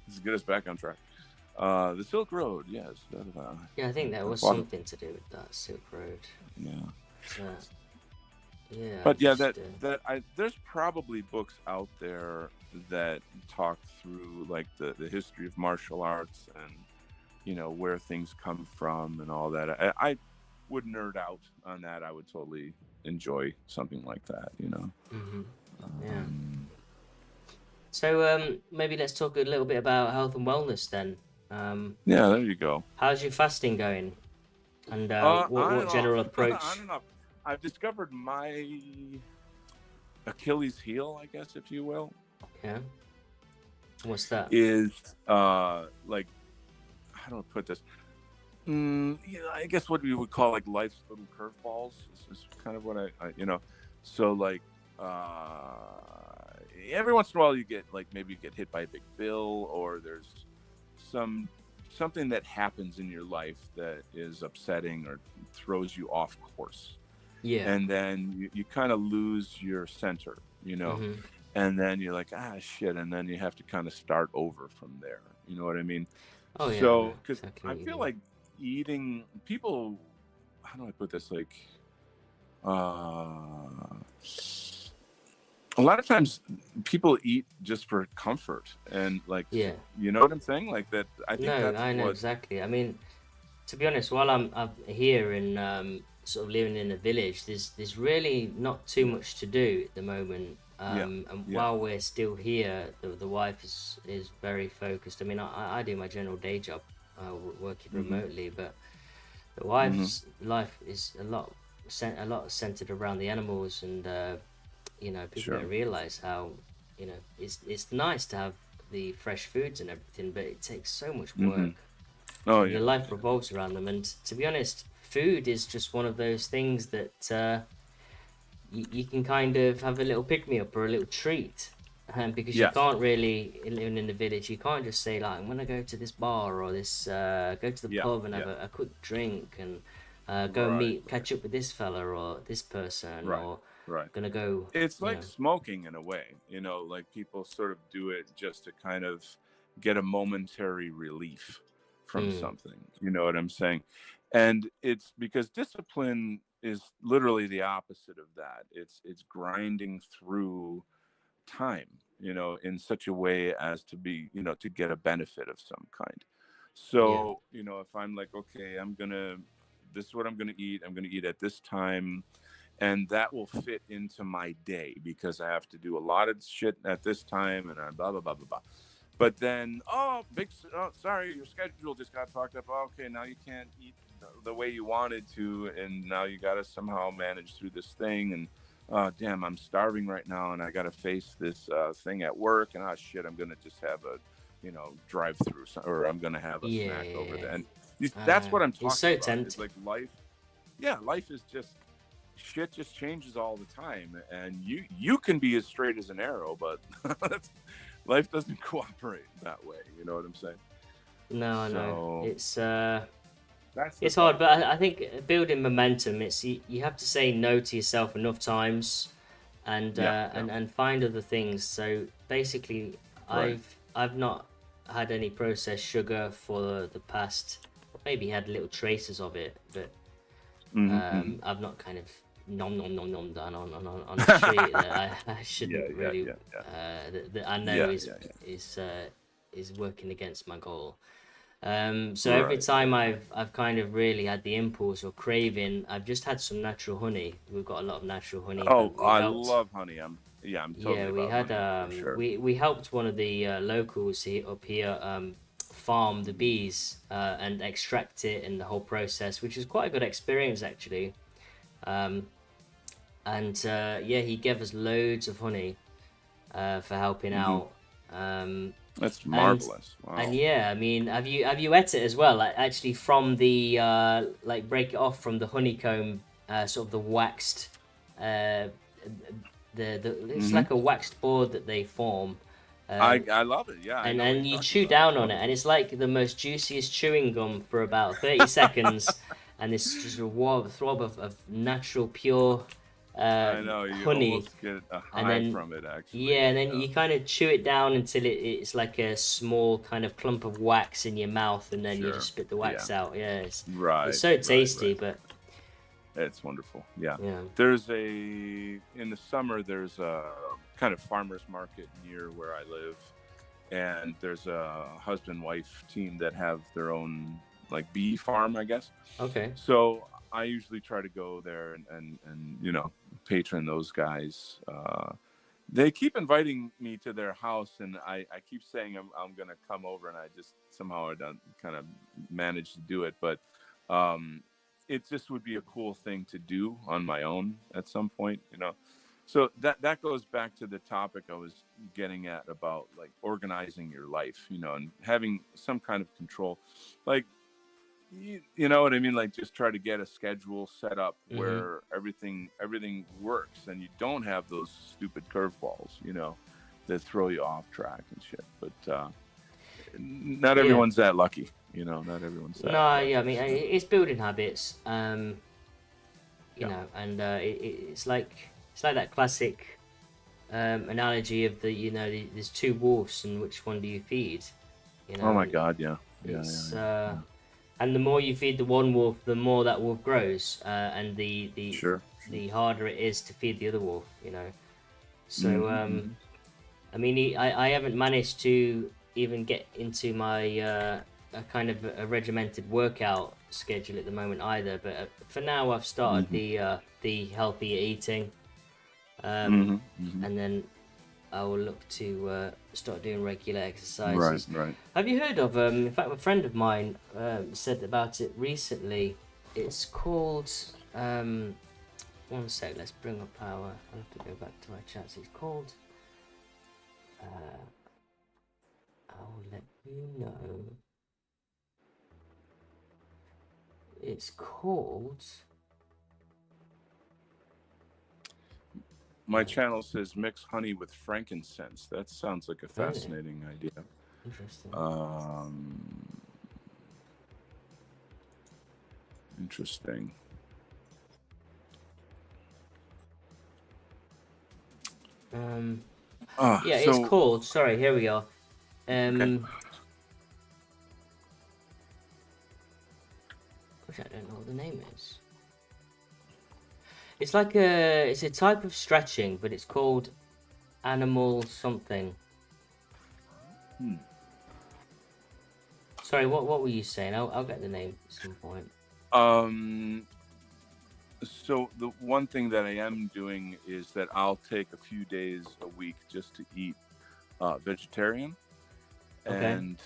is get us back on track. The Silk Road, yes. Yeah, I think that was something to do with that Silk Road. Yeah. Yeah. But yeah, there's probably books out there that talk through like the history of martial arts and where things come from and all that. I would nerd out on that. I would totally enjoy something like that. Mm-hmm. Yeah. So maybe let's talk a little bit about health and wellness then. Yeah, there you go. How's your fasting going? And what general approach? I don't know. I've discovered my Achilles heel, I guess, if you will. Yeah. What's that? Is like, how do I put this? I guess what we would call like life's little curveballs is kind of what I So like every once in a while you get like maybe you get hit by a big bill, or there's something that happens in your life that is upsetting or throws you off course. Yeah. And then you kind of lose your center, Mm-hmm. and then you're like, shit. And then you have to kind of start over from there. You know what I mean? Oh, yeah. So, because I feel like eating, people, how do I put this? Like, a lot of times people eat just for comfort and like, yeah. You know what I'm saying? Like that. I think I know exactly. I mean, to be honest, while I'm here in sort of living in a village, there's really not too much to do at the moment. While we're still here, the wife is very focused. I mean, I do my general day job, working remotely, but the wife's life is a lot centered around the animals, and people don't realize how it's nice to have the fresh foods and everything, but it takes so much work. Oh yeah. Your life revolves around them, and to be honest, food is just one of those things that you can kind of have a little pick-me-up or a little treat, because you can't really, living in the village, you can't just say like, I'm gonna go to this bar or this go to the pub and have a quick drink and go catch up with this fella or this person, or gonna go. It's like smoking in a way, like people sort of do it just to kind of get a momentary relief from something. You know what I'm saying? And it's because discipline is literally the opposite of that. It's grinding through time, in such a way as to be, to get a benefit of some kind. So, if I'm like, okay, this is what I'm going to eat. I'm going to eat at this time. And that will fit into my day because I have to do a lot of shit at this time and blah, blah, blah, blah, blah. But then, sorry, your schedule just got fucked up. Okay, now you can't eat the way you wanted to, and now you got to somehow manage through this thing. And damn, I'm starving right now, and I got to face this thing at work. And shit, I'm gonna just have a, drive-through, or I'm gonna have a snack over there. And that's what I'm talking it's so about. tempting. It's like life. Yeah, life is just shit. Just changes all the time, and you can be as straight as an arrow, but life doesn't cooperate that way. You know what I'm saying? No, I know. It's hard, but I think building momentum, you have to say no to yourself enough times, and find other things. So basically, I've not had any processed sugar for the past, maybe had little traces of it, but I've not kind of nom done on a treat that I shouldn't really. That I know is working against my goal. So every time I've kind of really had the impulse or craving, I've just had some natural honey. We've got a lot of natural honey, Oh, but we I helped. love honey. I'm Yeah, totally we about had honey for sure. we helped one of the locals up here farm the bees and extract it and the whole process, which is quite a good experience actually. Um, and yeah, he gave us loads of honey for helping Hmm. out. Um, That's and marvelous. and Wow. yeah, I mean, have you ate it as well? Like actually from the like break it off from the honeycomb, sort of the waxed, uh, the it's Hmm. like a waxed board that they form, I love it. Yeah, I and know what you're you talking chew about. It's down on it, and wonderful. it's like the most juiciest chewing gum for about 30 seconds, and it's just a throb of natural pure I know you honey, almost get a and high then from it, actually. yeah, and then Yeah. you kind of chew it down until it's like a small kind of clump of wax in your mouth, and then you just Sure. spit the Yeah. wax out. Yeah, it's Right. so Right. tasty, Right. but It's wonderful. Yeah. yeah. There's in the summer, there's a kind of farmer's market near where I live. And there's a husband wife team that have their own like bee farm, I guess. Okay. So I usually try to go there and patron those guys. They keep inviting me to their house, and I keep saying I'm gonna come over, and I just somehow I don't kind of manage to do it. But um, it just would be a cool thing to do on my own at some point. So that goes back to the topic I was getting at about like organizing your life, and having some kind of control. Like you know what I mean? Like just try to get a schedule set up Mm-hmm. where everything works, and you don't have those stupid curveballs, that throw you off track and shit. But not Yeah. everyone's that lucky. Not everyone's that No, yeah. I lucky. mean, So it's building habits. yeah. And it's like that classic analogy of there's two wolves, and which one do you feed? Oh my And God. Yeah. Yeah. Yeah. it's Yeah. and the more you feed the one wolf, the more that wolf grows, and the the Sure. Sure. the harder it is to feed the other wolf. So Mm-hmm, mm-hmm. I mean, I haven't managed to even get into my a kind of a regimented workout schedule at the moment either. But for now, I've started Mm-hmm. the healthier eating, um, Mm-hmm. Mm-hmm. and then I will look to start doing regular Right. exercises. Right. Have you heard of? In fact, a friend of mine said about it recently. It's called. One sec. Let's bring up our. I'll have to go back to my chats. It's called. I'll let you know. It's called. My channel says mix honey with frankincense. That sounds like a Oh, yeah. fascinating idea. Interesting. Interesting. Yeah, it's So called. Sorry, here we are. okay. Gosh, I don't know what the name is. It's a type of stretching, but it's called animal something. Sorry, what were you saying? I'll get the name at some point. So the one thing that I am doing is that I'll take a few days a week just to eat vegetarian, Okay. and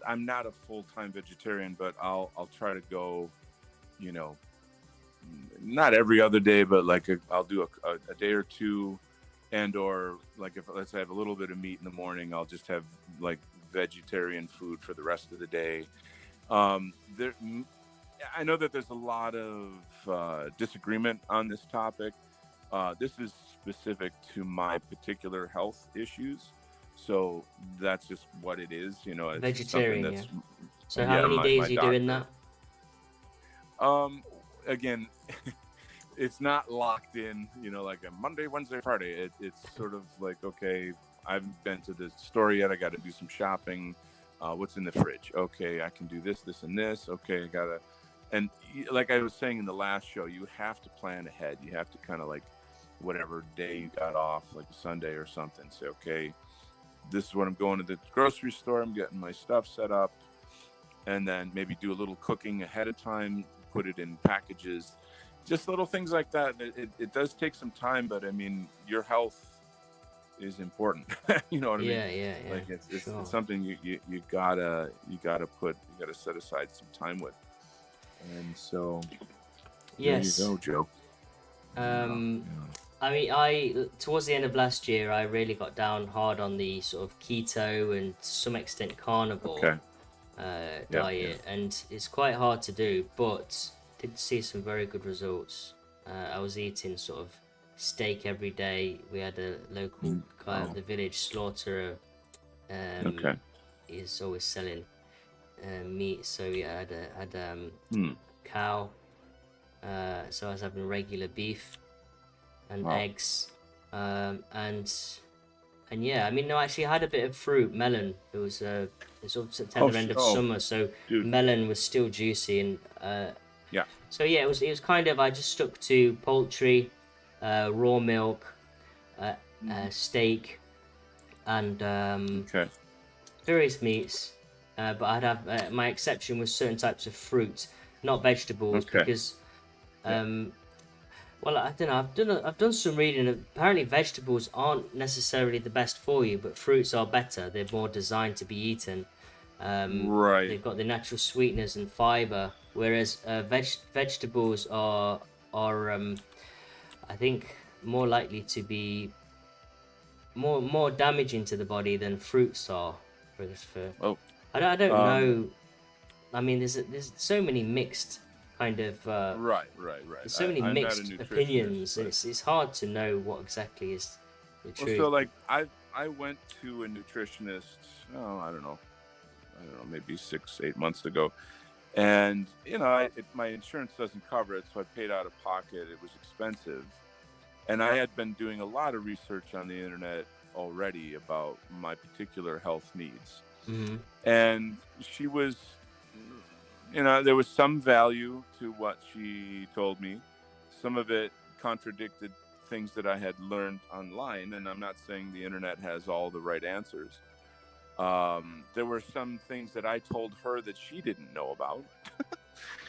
I'm not a full-time vegetarian, but I'll try to go, you know, not every other day, but like I'll do a day or two, or like if let's say I have a little bit of meat in the morning, I'll just have like vegetarian food for the rest of the day. There, I know that there's a lot of disagreement on this topic. This is specific to my particular health issues, so that's just what it is. It's just something Vegetarian, yeah. that's So how yeah. many My days are you doing doctor. that? Again, it's not locked in. Like a Monday, Wednesday, Friday. It's sort of like, okay, I haven't been to the store yet. I got to do some shopping. What's in the fridge? Okay, I can do this, this, and this. Okay, I gotta. And like I was saying in the last show, you have to plan ahead. You have to kind of like whatever day you got off, like a Sunday or something, say, okay, this is what I'm going to the grocery store. I'm getting my stuff set up, and then maybe do a little cooking ahead of time, put it in packages, just little things like that. It does take some time, but I mean, your health is important. You know what I mean? Yeah. Like it's Sure. something you gotta set aside some time with. And so Yes. there you go, Joe. I mean, towards the end of last year, I really got down hard on the sort of keto and to some extent carnivore diet, and it's quite hard to do, but did see some very good results. I was eating sort of steak every day. We had a local guy at the village slaughterer. He's always selling meat, so we had cow. So I was having regular beef and eggs, and yeah, I mean, no, actually, I had a bit of fruit, melon. It was sort of September, end of summer, so melon was still juicy, and so yeah, it was kind of, I just stuck to poultry, raw milk, steak, and various meats. But I'd have my exception was certain types of fruit, not vegetables, because well, I don't know. I've done some reading. Apparently, vegetables aren't necessarily the best for you, but fruits are better. They're more designed to be eaten. Right. They've got the natural sweetness and fiber, whereas vegetables are I think more likely to be more damaging to the body than fruits are. I don't know. I mean, there's so many mixed kind of right. There's so many mixed opinions, and it's hard to know what exactly is the truth. So like I went to a nutritionist. I don't know, maybe 6-8 months ago, and my insurance doesn't cover it, so I paid out of pocket. It was expensive, and I had been doing a lot of research on the internet already about my particular health needs, and she was. There was some value to what she told me. Some of it contradicted things that I had learned online, and I'm not saying the internet has all the right answers. There were some things that I told her that she didn't know about.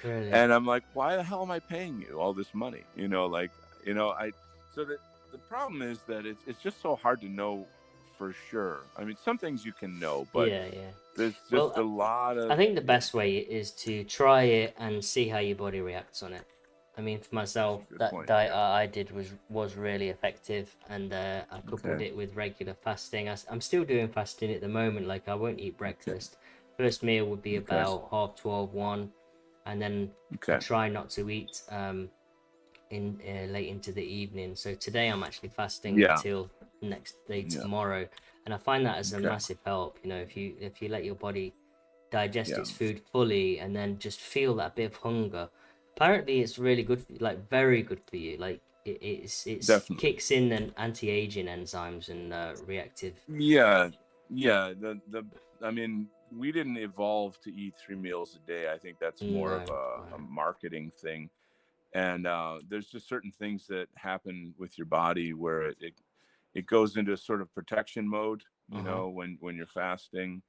Really? And I'm like, why the hell am I paying you all this money? So the problem is that it's just so hard to know for sure. I mean, some things you can know, but there's just a lot of... I think the best way is to try it and see how your body reacts on it. I mean, for myself, that diet I did was really effective, and I coupled it with regular fasting. I'm still doing fasting at the moment. Like, I won't eat breakfast. First meal would be about 12:30, 1, and then I try not to eat in late into the evening. So today I'm actually fasting until next day tomorrow, and I find that as a massive help. If you let your body digest its food fully and then just feel that bit of hunger, apparently it's really good for you, like very good for you. Like it kicks in an anti-aging enzymes and reactive. I mean, we didn't evolve to eat 3 meals a day. I think that's more of a marketing thing. And there's just certain things that happen with your body where it goes into a sort of protection mode, when you're fasting.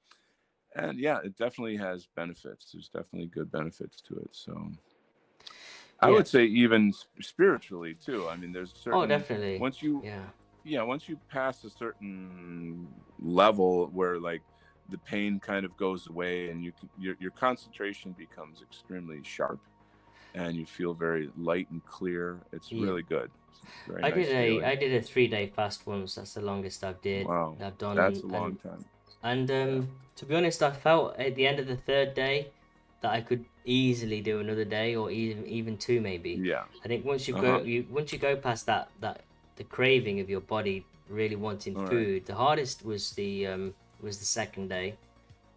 And it definitely has benefits. There's definitely good benefits to it. So I would say even spiritually too. I mean, there's certain... definitely. Once you pass a certain level where like the pain kind of goes away and your concentration becomes extremely sharp, and you feel very light and clear. It's really good. I did a 3-day fast once. That's the longest I've did. Wow, I've done. That's a long time. And to be honest, I felt at the end of the 3rd day that I could easily do another day, or even 2 maybe. Yeah. I think once you go past that the craving of your body really wanting food, the hardest was the 2nd day,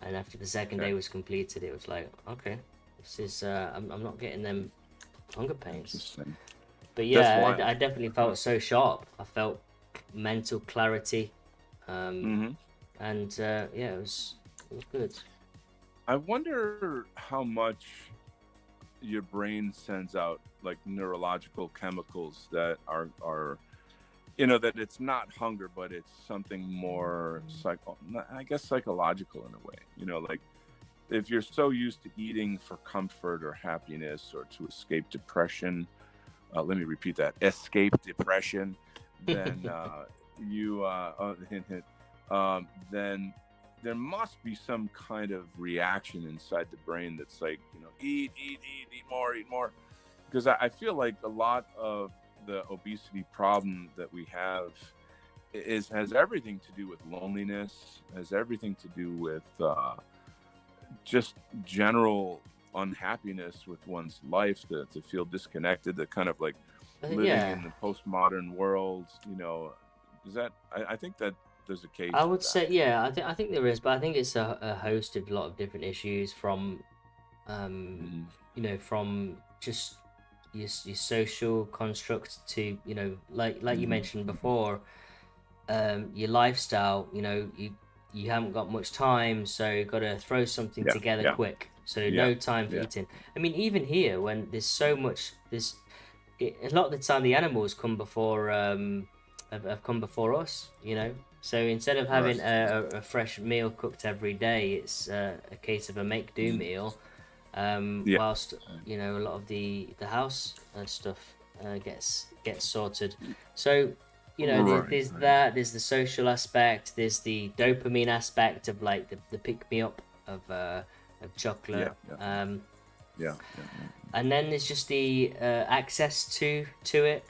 and after the 2nd day was completed, it was like, okay, this is I'm not getting them hunger pains. But yeah, I definitely felt so sharp. I felt mental clarity, and it was good. I wonder how much your brain sends out like neurological chemicals that are that it's not hunger, but it's something more psychological in a way. Like if you're so used to eating for comfort or happiness or to escape depression, let me repeat that: escape depression. Then then there must be some kind of reaction inside the brain that's like, eat more. Because I feel like a lot of the obesity problem that we have has everything to do with loneliness, has everything to do with just general unhappiness with one's life, to feel disconnected, to kind of like living in the postmodern world. Is that I think that there's a case. I would say, I think there is, but I think it's a host of a lot of different issues from from just your social construct to, like you mentioned before, your lifestyle. You haven't got much time, so you've got to throw something together quick. So no time for eating. I mean, even here, when there's so much, a lot of the time the animals come before have come before us. So instead of having a fresh meal cooked every day, it's a case of a make-do meal. Whilst a lot of the house stuff gets sorted. So there's the social aspect, there's the dopamine aspect of like the pick me up of chocolate. And then there's just the access to it.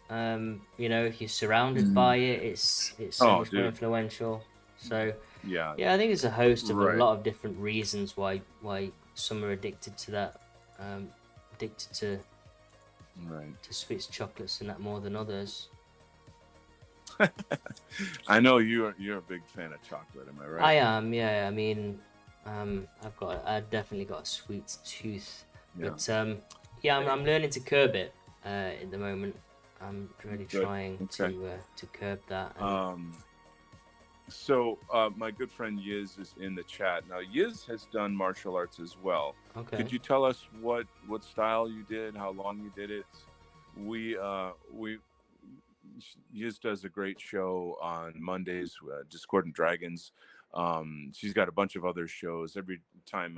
If you're surrounded by it, it's so much more influential. So I think there's a host of a lot of different reasons why some are addicted to that, addicted to sweets, chocolates, and that more than others. I know you're a big fan of chocolate. Am I right? I am. Yeah. I mean, I've definitely got a sweet tooth, but I'm learning to curb it at the moment. I'm really trying to curb that. So my good friend Yiz is in the chat now. Yiz has done martial arts as well. Okay. Could you tell us what style you did, how long you did it? Yiz does a great show on Mondays, Discordant Dragons. She's got a bunch of other shows. Every time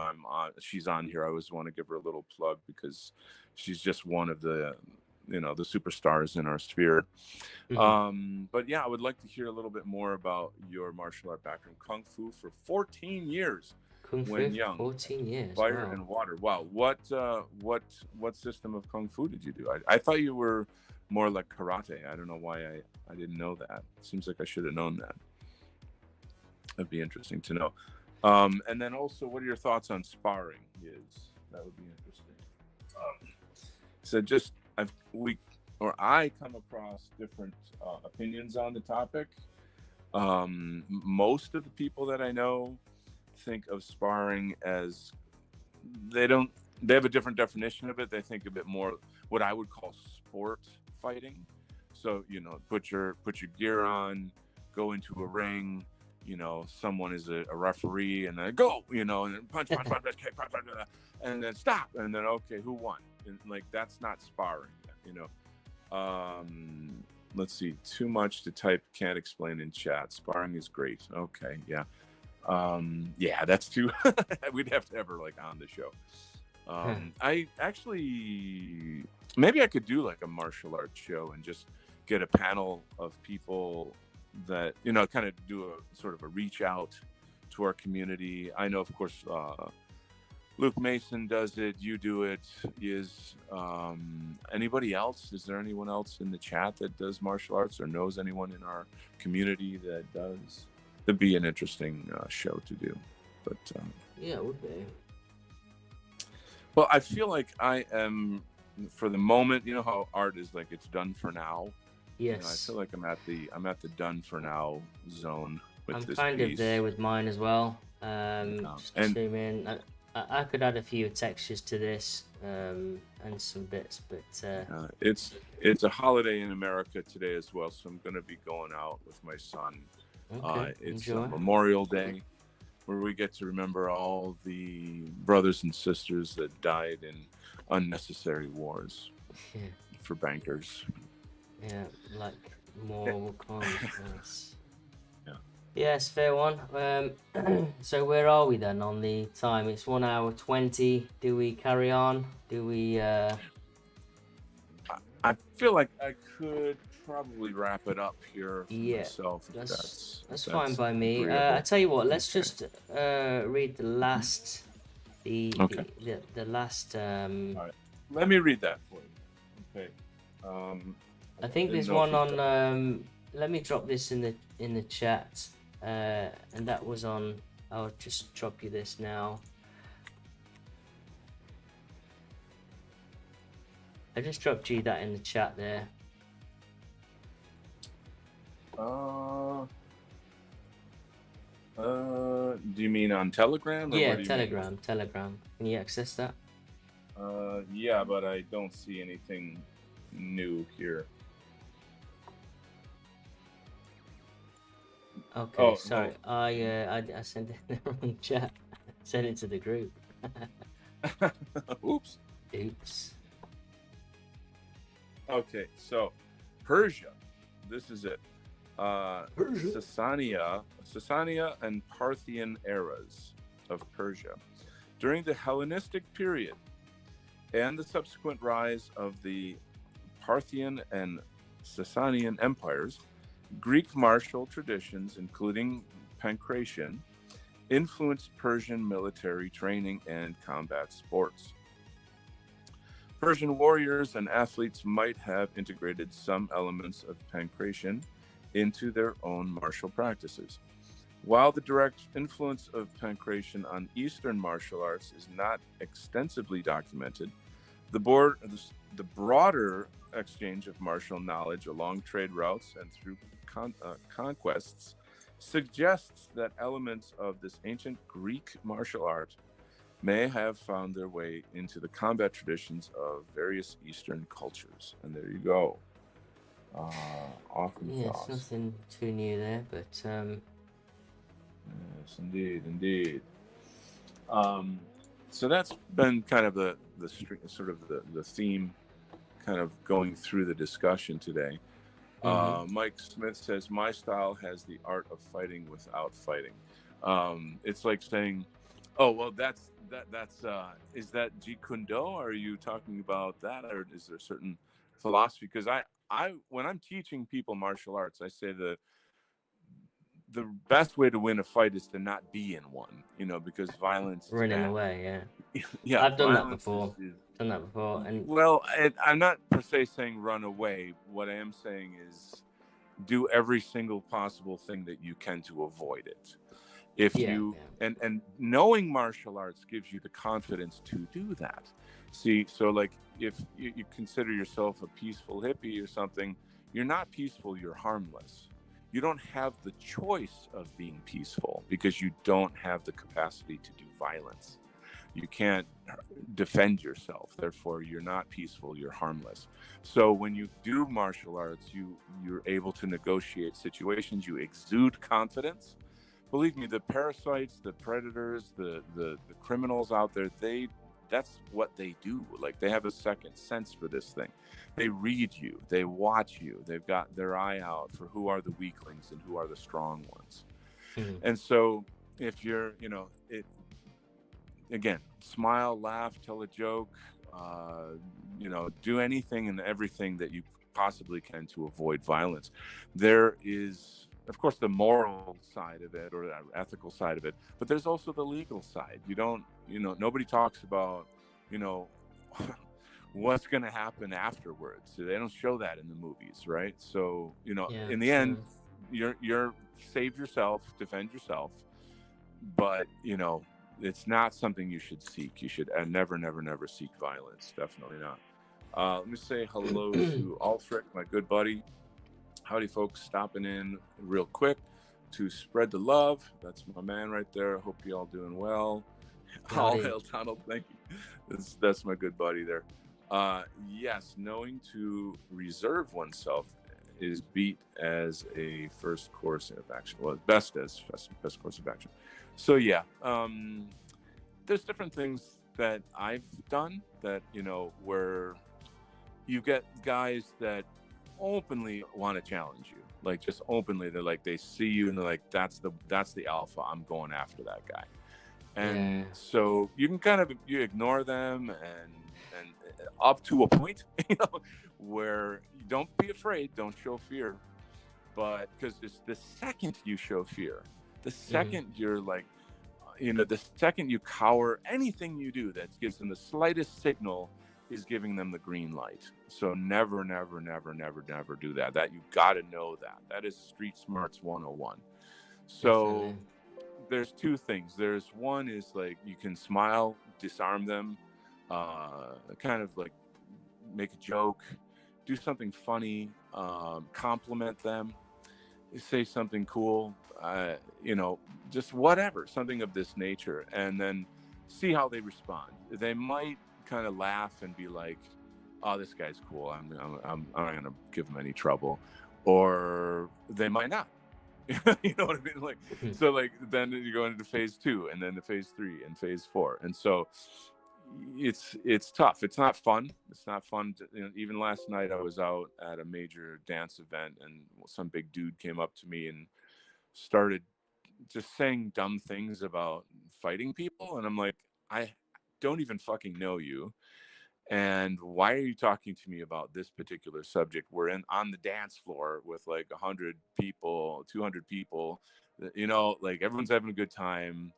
she's on here, I always want to give her a little plug because she's just one of the the superstars in our sphere. But I would like to hear a little bit more about your martial art background. Kung Fu for 14 years. Kung Fu when young. 14 years. Fire and water. Wow. What system of Kung Fu did you do? I thought you were more like karate. I don't know why I didn't know that. Seems like I should have known that. That'd be interesting to know. And then also, what are your thoughts on sparring? That would be interesting. So just I come across different opinions on the topic. Most of the people that I know think of sparring as they have a different definition of it. They think of it more what I would call sport fighting. So put your gear on, go into a ring. Someone is a referee, and then go. And then punch, kick, punch, and then stop, and then okay, who won? And like that's not sparring. Let's see. Too much to type. Can't explain in chat. Sparring is great. Okay, yeah. That's too. We'd have to have her like on the show. I actually maybe I could do like a martial arts show and just get a panel of people that kind of do a sort of a reach out to our community. I know, of course, Luke Mason does it. You do it. Is anybody else? Is there anyone else in the chat that does martial arts or knows anyone in our community that does? It'd be an interesting show to do. But it would be. Well, I feel like I am, for the moment. You know how art is like it's done for now. Yes. I feel like I'm at the done for now zone with this kind piece. of there with mine as well. Just zoom in. I could add a few textures to this and some bits, but it's a holiday in America today as well, so I'm going to be going out with my son. Okay, it's Memorial Day, where we get to remember all the brothers and sisters that died in unnecessary wars for bankers. Yeah, More will come. Yes. Yeah. Yes, fair one. So where are we then on the time? It's 1 hour 20. Do we carry on? Do we? I feel like I could probably wrap it up here for Yeah, myself if that's fine that's by me. I agreeable. tell you what. Let's Okay. just read the last. Okay. The last. All right. Let me read that for you. Okay. I think didn't there's know if one we on. Let me drop this in the chat. And that was on. I'll just drop you this now. I just dropped you that in the chat there. Do you mean on Telegram or Yeah, what do you Telegram. mean? Telegram. Can you access that? Yeah, but I don't see anything new here. Okay, Oh, sorry. I sent it in the wrong chat. Sent it to the group. Oops. Oops. Okay, so Persia. This is it. Sasania and Parthian eras of Persia. During the Hellenistic period and the subsequent rise of the Parthian and Sasanian empires, Greek martial traditions, including Pankration, influenced Persian military training and combat sports. Persian warriors and athletes might have integrated some elements of Pankration into their own martial practices. While the direct influence of Pankration on Eastern martial arts is not extensively documented, the broader exchange of martial knowledge along trade routes and through conquests suggests that elements of this ancient Greek martial art may have found their way into the combat traditions of various Eastern cultures. And there you go. Awesome sauce. Nothing too new there, but yes, indeed. So that's been kind of the sort of the theme, kind of going through the discussion today. Mike Smith says, my style has the art of fighting without fighting. It's like saying, oh, well, that's is that Jeet Kune Do? Are you talking about that, or is there a certain philosophy? Because I when I'm teaching people martial arts, I say the best way to win a fight is to not be in one, because violence is running bad. away. Yeah, I've done that before. And well, I'm not per se saying run away. What I am saying is do every single possible thing that you can to avoid it. And knowing martial arts gives you the confidence to do that. See, so like if you consider yourself a peaceful hippie or something, you're not peaceful, you're harmless. You don't have the choice of being peaceful because you don't have the capacity to do violence. You can't defend yourself, therefore you're not peaceful, you're harmless. So when you do martial arts, you're able to negotiate situations, you exude confidence. Believe me, the parasites, the predators, the criminals out there, that's what they do. Like, they have a second sense for this thing. They read you, they watch you, they've got their eye out for who are the weaklings and who are the strong ones. And so if you're, again, smile, laugh, tell a joke, do anything and everything that you possibly can to avoid violence. There is, of course, the moral side of it or the ethical side of it, but there's also the legal side. Nobody talks about, what's going to happen afterwards. So they don't show that in the movies, right? So, in the end, you're save yourself, defend yourself, but, it's not something you should seek. You should never seek violence. Definitely not. Let me say hello to Alfred, my good buddy. Howdy, folks, stopping in real quick to spread the love. That's my man right there. Hope you all doing well. All hail Donald. Thank you. That's my good buddy there. Yes, knowing to reserve oneself is beat as a first course of action. Well, best course of action. So yeah, there's different things that I've done that, where you get guys that openly want to challenge you, like just openly. They're like, they see you and they're like, that's the alpha. I'm going after that guy. And so you can kind of, you ignore them and up to a point, where you don't be afraid, don't show fear. But because it's the second you show fear, the second you're like, the second you cower, anything you do that gives them the slightest signal is giving them the green light. So never, never, never, never, never do that. That you got to know that. That is street smarts 101. So there's two things. There's one is like, you can smile, disarm them, kind of like make a joke, do something funny, compliment them, say something cool, just whatever, something of this nature, and then see how they respond. They might kind of laugh and be like, "Oh, this guy's cool. I'm not gonna give him any trouble," or they might not. You know what I mean? Like, so like then you go into phase 2, and then to phase 3 and phase 4, and so it's tough. It's not fun. It's not fun to, even last night I was out at a major dance event, and some big dude came up to me and started just saying dumb things about fighting people, and I'm like, I don't even fucking know you, and why are you talking to me about this particular subject? We're on the dance floor with like 100 people, 200 people, like everyone's having a good time.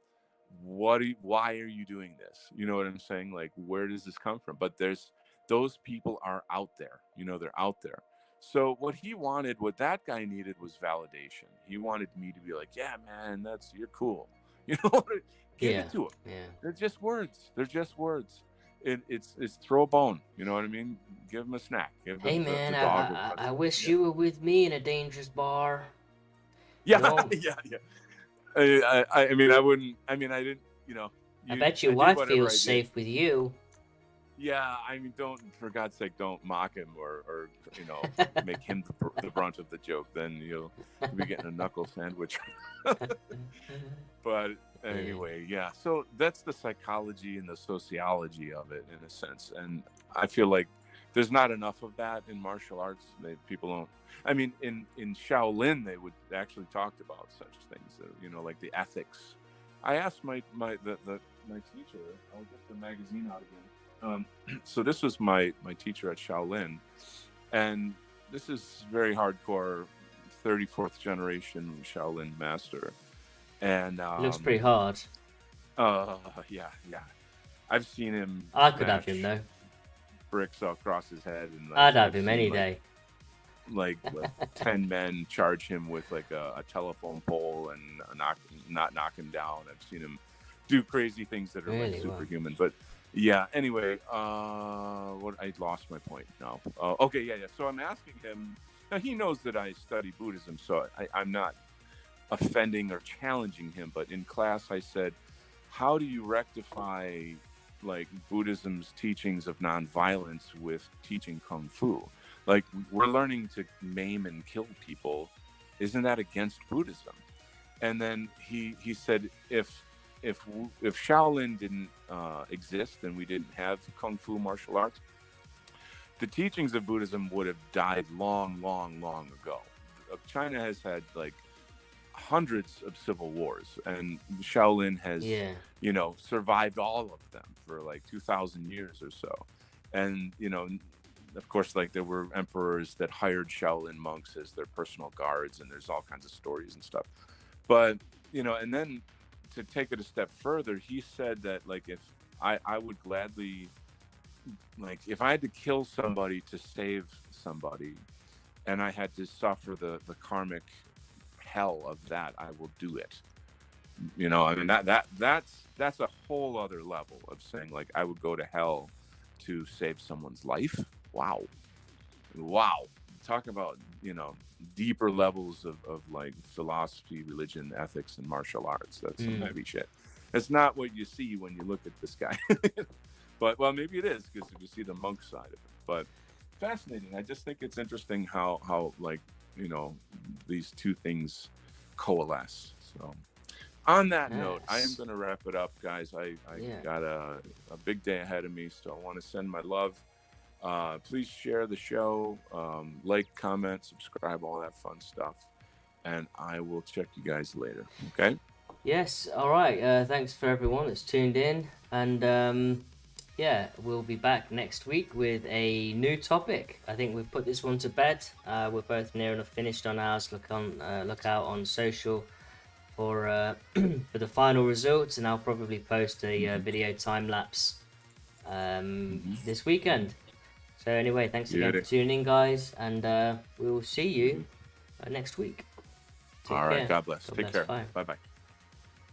Why are you doing this? You know what I'm saying? Like, where does this come from? But those people are out there, they're out there. So what that guy needed was validation. He wanted me to be like, yeah, man, you're cool. You know, give it to him. Yeah. They're just words. It's throw a bone. You know what I mean? Give him a snack. Give hey, him man, the dog. I wish you were with me in a dangerous bar. Yeah, yeah. I mean, I wouldn't. I mean, I didn't. I bet your wife feels safe with you. Yeah, I mean, for God's sake, don't mock him or make him the brunt of the joke. Then you'll be getting a knuckle sandwich. But anyway, yeah. So that's the psychology and the sociology of it, in a sense. And I feel like there's not enough of that in martial arts. People don't. I mean, in Shaolin, they would actually talked about such things, like the ethics. I asked my teacher. I'll get the magazine out again. So this was my teacher at Shaolin, and this is very hardcore, 34th generation Shaolin master, and looks pretty hard. Yeah. I've seen him. I could have him though. Bricks across his head, and I'd have him any day. Like 10 men charge him with like a telephone pole and not knock him down. I've seen him do crazy things that are really, like superhuman. But yeah, anyway, I lost my point now. Okay, yeah. So I'm asking him. Now he knows that I study Buddhism, so I'm not offending or challenging him. But in class, I said, "How do you rectify like Buddhism's teachings of nonviolence with teaching kung fu? Like, we're learning to maim and kill people. Isn't that against Buddhism?" And then he said, if Shaolin didn't exist and we didn't have kung fu martial arts, the teachings of Buddhism would have died long, long, long ago. China has had like hundreds of civil wars, and Shaolin has survived all of them for like 2,000 years or so. And of course, like, there were emperors that hired Shaolin monks as their personal guards, and there's all kinds of stories and stuff. But and then to take it a step further, he said that like, if I would gladly, like, if I had to kill somebody to save somebody, and I had to suffer the karmic hell of that, I will do it. I mean, that's a whole other level of saying, like, I would go to hell to save someone's life. Wow. Talk about deeper levels of like philosophy, religion, ethics, and martial arts. That's some heavy shit. It's not what you see when you look at this guy. But well, maybe it is, because if you see the monk side of it. But fascinating. I just think it's interesting how like these two things coalesce. So on that note, I am going to wrap it up, guys. I got a big day ahead of me, so I want to send my love Please share the show, like, comment, subscribe, all that fun stuff. And I will check you guys later. Okay? Yes. All right. Thanks for everyone that's tuned in. And yeah, we'll be back next week with a new topic. I think we've put this one to bed. We're both near enough finished on ours. Look out on social for for the final results, and I'll probably post a video time lapse this weekend. So anyway, thanks again for tuning in, guys, and we will see you next week. All right. God bless. Take care. Bye bye.